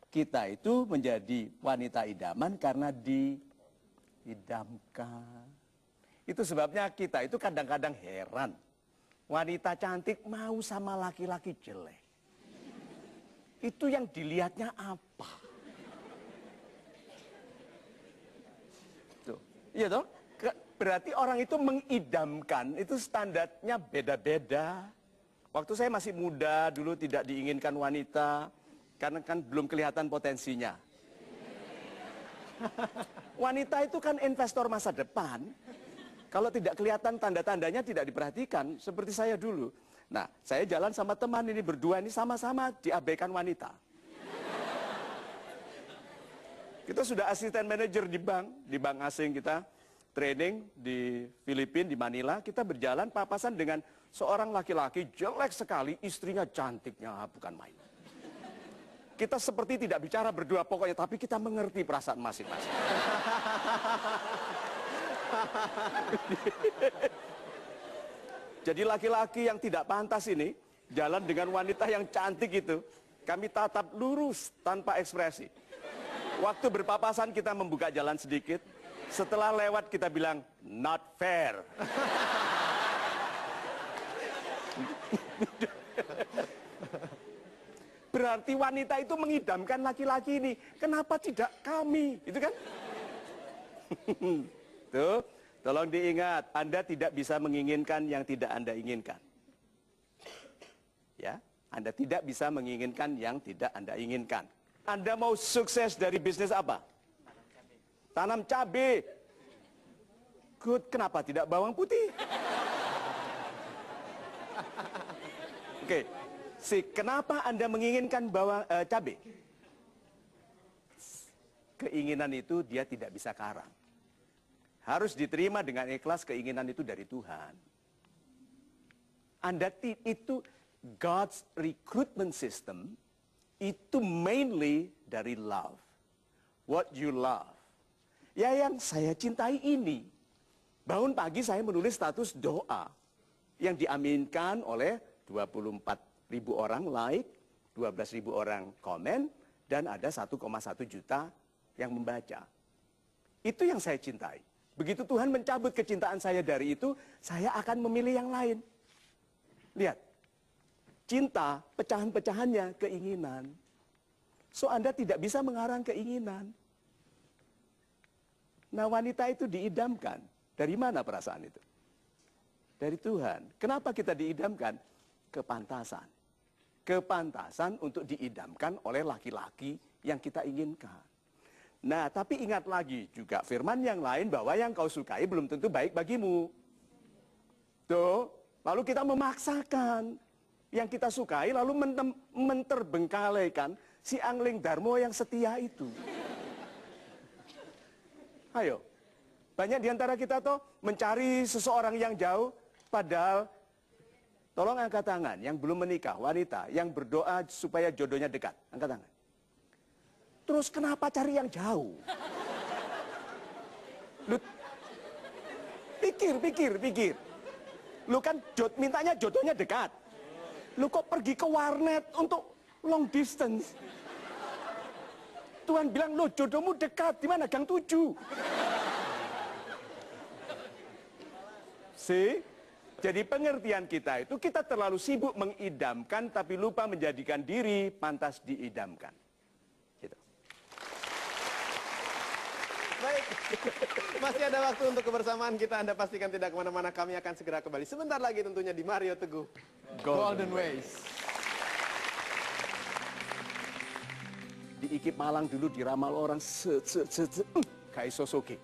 Kita itu menjadi wanita idaman karena diidamkan. Itu sebabnya kita itu kadang-kadang heran. Wanita cantik mau sama laki-laki jelek. Itu yang dilihatnya apa? Tuh. Iya toh? Berarti orang itu mengidamkan, itu standarnya beda-beda. Waktu saya masih muda, dulu tidak diinginkan wanita, karena kan belum kelihatan potensinya. Wanita itu kan investor masa depan. Kalau tidak kelihatan tanda-tandanya tidak diperhatikan, seperti saya dulu. Nah, saya jalan sama teman ini berdua, ini sama-sama diabaikan wanita. Kita sudah asisten manajer di bank asing kita, training di Filipina, di Manila. Kita berjalan papasan dengan seorang laki-laki jelek sekali, istrinya cantiknya bukan main. Kita seperti tidak bicara berdua pokoknya, tapi kita mengerti perasaan masing-masing. Jadi laki-laki yang tidak pantas ini, jalan dengan wanita yang cantik itu, kami tatap lurus tanpa ekspresi. Waktu berpapasan kita membuka jalan sedikit, setelah lewat kita bilang, not fair. Berarti wanita itu mengidamkan laki-laki ini. Kenapa tidak kami? Itu kan? Tuh, tolong diingat, Anda tidak bisa menginginkan yang tidak Anda inginkan. Ya, Anda tidak bisa menginginkan yang tidak Anda inginkan. Anda mau sukses dari bisnis apa? Tanam cabai. Good, kenapa tidak bawang putih? Oke, kenapa Anda menginginkan cabai? Keinginan itu dia tidak bisa karang. Harus diterima dengan ikhlas, keinginan itu dari Tuhan. Anda itu God's recruitment system itu mainly dari love. What you love. Ya yang saya cintai ini. Bangun pagi saya menulis status doa yang diaminkan oleh 24.000 orang like, 12.000 orang komen, dan ada 1,1 juta yang membaca. Itu yang saya cintai. Begitu Tuhan mencabut kecintaan saya dari itu, saya akan memilih yang lain. Lihat, cinta pecahan-pecahannya keinginan. So Anda tidak bisa mengarang keinginan. Nah wanita itu diidamkan. Dari mana perasaan itu? Dari Tuhan. Kenapa kita diidamkan? Kepantasan. Kepantasan untuk diidamkan oleh laki-laki yang kita inginkan. Nah, tapi ingat lagi juga firman yang lain bahwa yang kau sukai belum tentu baik bagimu. Tuh, lalu kita memaksakan yang kita sukai lalu menterbengkalaikan si angling Darmo yang setia itu. Ayo, banyak diantara kita tuh mencari seseorang yang jauh, padahal tolong angkat tangan yang belum menikah, wanita yang berdoa supaya jodohnya dekat. Angkat tangan. Terus kenapa cari yang jauh? Lu pikir. Lu kan mintanya jodohnya dekat. Lu kok pergi ke warnet untuk long distance? Tuhan bilang, lo jodohmu dekat, di mana Gang 7? See? Jadi pengertian kita itu, kita terlalu sibuk mengidamkan, tapi lupa menjadikan diri pantas diidamkan. Gitu. Baik, masih ada waktu untuk kebersamaan kita. Anda pastikan tidak kemana-mana, kami akan segera kembali. Sebentar lagi tentunya di Mario Teguh Golden Ways. Di Ikip Malang dulu diramal orang kayak sosoke.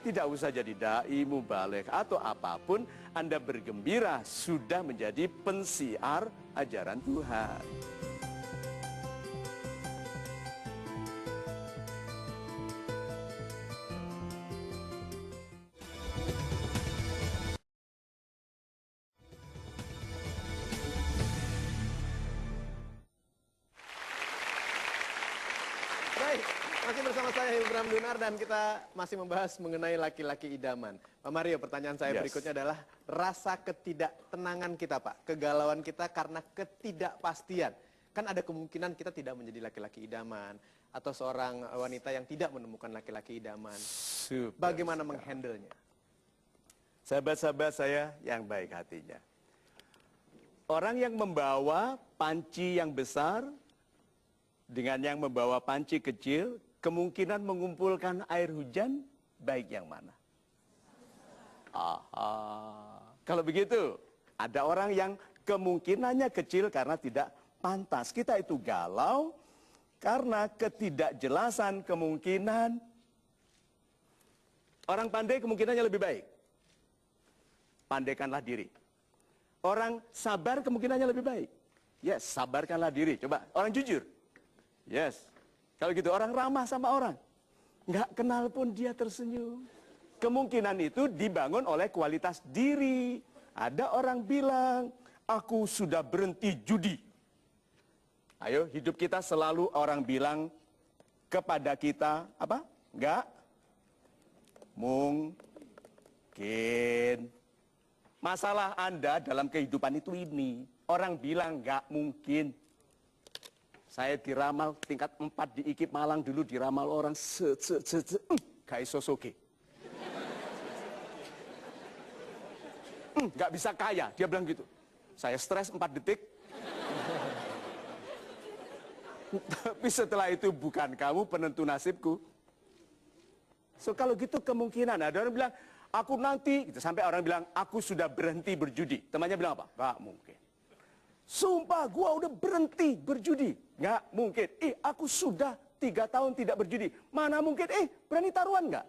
Tidak usah jadi dai, mubalek atau apapun, Anda bergembira sudah menjadi pensiar ajaran Tuhan. Masih bersama saya Hilbram Dunar dan kita masih membahas mengenai laki-laki idaman. Pak Mario, pertanyaan saya berikutnya adalah rasa ketidaktenangan kita, Pak. Kegalauan kita karena ketidakpastian. Kan ada kemungkinan kita tidak menjadi laki-laki idaman atau seorang wanita yang tidak menemukan laki-laki idaman. Bagaimana menghandlenya? Sahabat-sahabat saya yang baik hatinya. Orang yang membawa panci yang besar dengan yang membawa panci kecil, kemungkinan mengumpulkan air hujan, baik yang mana? Kalau begitu, ada orang yang kemungkinannya kecil karena tidak pantas. Kita itu galau karena ketidakjelasan kemungkinan. Orang pandai kemungkinannya lebih baik. Pandaikanlah diri. Orang sabar kemungkinannya lebih baik. Yes, sabarkanlah diri. Coba, orang jujur. Yes, Kalau gitu orang ramah sama orang. Nggak kenal pun dia tersenyum. Kemungkinan itu dibangun oleh kualitas diri. Ada orang bilang, aku sudah berhenti judi. Ayo, hidup kita selalu orang bilang kepada kita, apa? Nggak mungkin. Masalah Anda dalam kehidupan itu ini. Orang bilang nggak mungkin. Saya diramal tingkat 4 di IKIP Malang dulu, diramal orang gak iso soge. Nggak bisa kaya, dia bilang gitu. Saya stres 4 detik. Tapi setelah itu bukan kamu penentu nasibku. So kalau gitu kemungkinan ada orang bilang, aku nanti, gitu. Sampai orang bilang, aku sudah berhenti berjudi. Temannya bilang apa? Nggak mungkin. Sumpah, gua udah berhenti berjudi. Nggak mungkin. Aku sudah 3 tahun tidak berjudi. Mana mungkin? Berani taruhan nggak?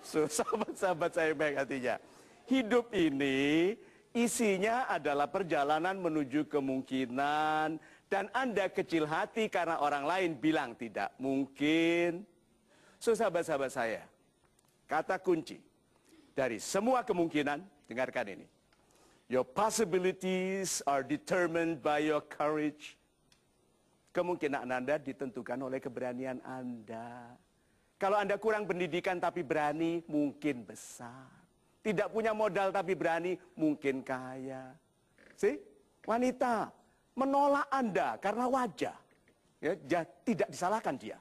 So, sahabat-sahabat saya baik hatinya. Hidup ini isinya adalah perjalanan menuju kemungkinan. Dan Anda kecil hati karena orang lain bilang tidak mungkin. So, sahabat-sahabat saya, kata kunci dari semua kemungkinan, dengarkan ini. Your possibilities are determined by your courage. Kemungkinan Anda ditentukan oleh keberanian Anda. Kalau Anda kurang pendidikan tapi berani, mungkin besar. Tidak punya modal tapi berani, mungkin kaya. See? Wanita menolak Anda karena wajah. Ya, tidak disalahkan dia.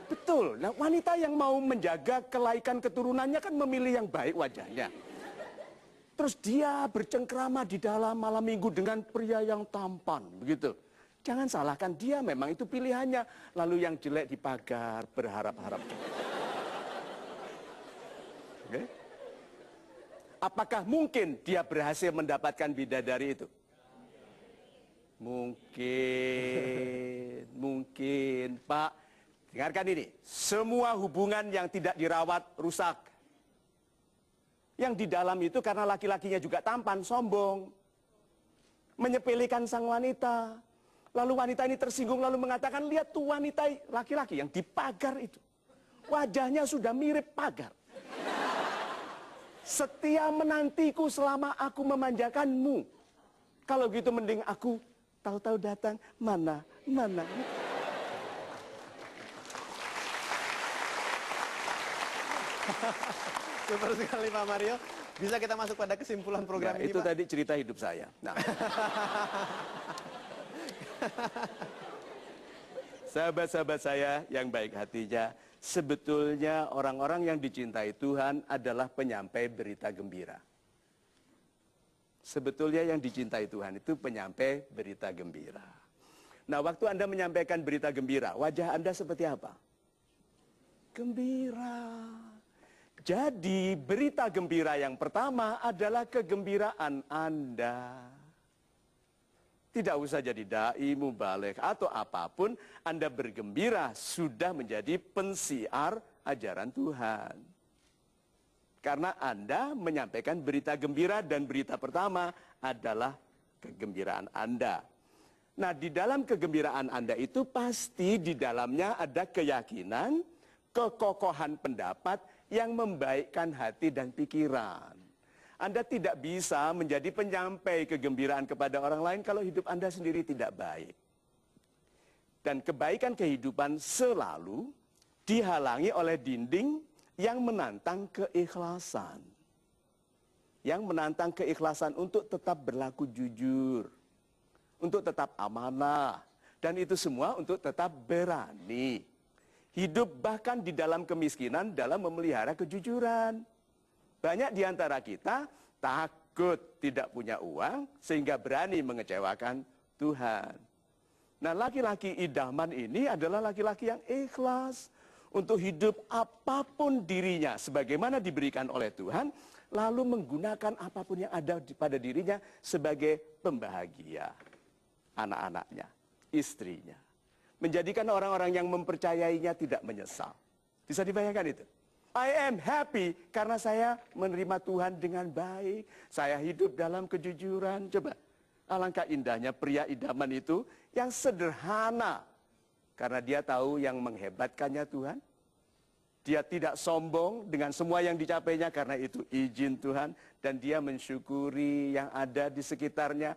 Betul, nah, wanita yang mau menjaga kelaikan keturunannya kan memilih yang baik wajahnya. Terus dia bercengkrama di dalam malam minggu dengan pria yang tampan, begitu. Jangan salahkan dia, memang itu pilihannya. Lalu yang jelek dipagar, berharap-harap. Okay. Apakah mungkin dia berhasil mendapatkan bidadari itu? Mungkin, Pak. Dengarkan ini, semua hubungan yang tidak dirawat rusak. Yang di dalam itu karena laki-lakinya juga tampan, sombong. Menyepelekan sang wanita. Lalu wanita ini tersinggung lalu mengatakan, lihat tuh wanita laki-laki yang dipagar itu. Wajahnya sudah mirip pagar. Setia menantiku selama aku memanjakanmu. Kalau gitu mending aku tahu-tahu datang, mana. Super sekali Pak Mario. Bisa kita masuk pada kesimpulan program ini, itu Pak? tadi cerita hidup saya. Nah. Sahabat-sahabat saya yang baik hatinya, sebetulnya orang-orang yang dicintai Tuhan adalah penyampai berita gembira. Sebetulnya yang dicintai Tuhan itu penyampai berita gembira. Nah, waktu Anda menyampaikan berita gembira, wajah Anda seperti apa? Gembira. Jadi berita gembira yang pertama adalah kegembiraan Anda. Tidak usah jadi dai, mubalik, atau apapun, Anda bergembira sudah menjadi pensiar ajaran Tuhan. Karena Anda menyampaikan berita gembira dan berita pertama adalah kegembiraan Anda. Nah, di dalam kegembiraan Anda itu pasti di dalamnya ada keyakinan, kekokohan pendapat yang membaikkan hati dan pikiran. Anda tidak bisa menjadi penyampai kegembiraan kepada orang lain kalau hidup Anda sendiri tidak baik. Dan kebaikan kehidupan selalu dihalangi oleh dinding yang menantang keikhlasan. Yang menantang keikhlasan untuk tetap berlaku jujur. Untuk tetap amanah. Dan itu semua untuk tetap berani. Hidup bahkan di dalam kemiskinan dalam memelihara kejujuran. Banyak di antara kita takut tidak punya uang sehingga berani mengecewakan Tuhan. Nah, laki-laki idaman ini adalah laki-laki yang ikhlas untuk hidup apapun dirinya sebagaimana diberikan oleh Tuhan, lalu menggunakan apapun yang ada pada dirinya sebagai pembahagia anak-anaknya, istrinya. Menjadikan orang-orang yang mempercayainya tidak menyesal. Bisa dibayangkan itu? I am happy karena saya menerima Tuhan dengan baik. Saya hidup dalam kejujuran. Coba, alangkah indahnya pria idaman itu yang sederhana. Karena dia tahu yang menghebatkannya Tuhan. Dia tidak sombong dengan semua yang dicapainya karena itu izin Tuhan. Dan dia mensyukuri yang ada di sekitarnya.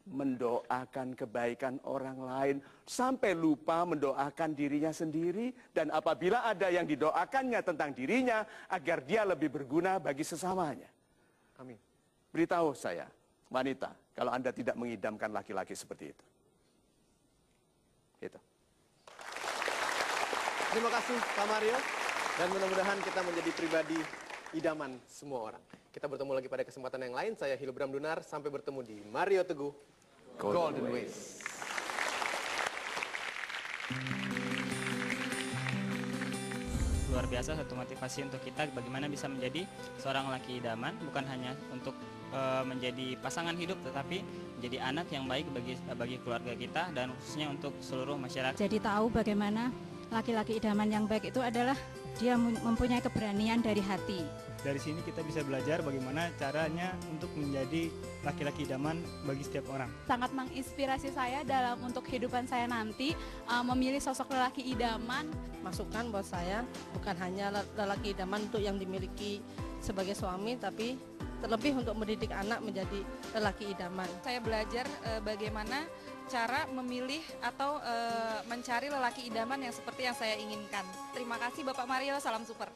Mendoakan kebaikan orang lain sampai lupa mendoakan dirinya sendiri, dan apabila ada yang didoakannya tentang dirinya agar dia lebih berguna bagi sesamanya. Amin. Beritahu saya, wanita, kalau Anda tidak mengidamkan laki-laki seperti itu. Itu. Terima kasih Pak Mario, dan mudah-mudahan kita menjadi pribadi idaman semua orang. Kita bertemu lagi pada kesempatan yang lain. Saya Hilbram Dunar, sampai bertemu di Mario Teguh Golden Ways. Luar biasa satu motivasi untuk kita bagaimana bisa menjadi seorang laki idaman, bukan hanya untuk menjadi pasangan hidup, tetapi menjadi anak yang baik bagi keluarga kita dan khususnya untuk seluruh masyarakat. Jadi tahu bagaimana laki-laki idaman yang baik itu adalah dia mempunyai keberanian dari hati. Dari sini kita bisa belajar bagaimana caranya untuk menjadi laki-laki idaman bagi setiap orang. Sangat menginspirasi saya dalam untuk kehidupan saya nanti, memilih sosok lelaki idaman. Masukan buat saya, bukan hanya lelaki idaman untuk yang dimiliki sebagai suami, tapi terlebih untuk mendidik anak menjadi lelaki idaman. Saya belajar bagaimana cara memilih atau mencari lelaki idaman yang seperti yang saya inginkan. Terima kasih Bapak Mario, salam super.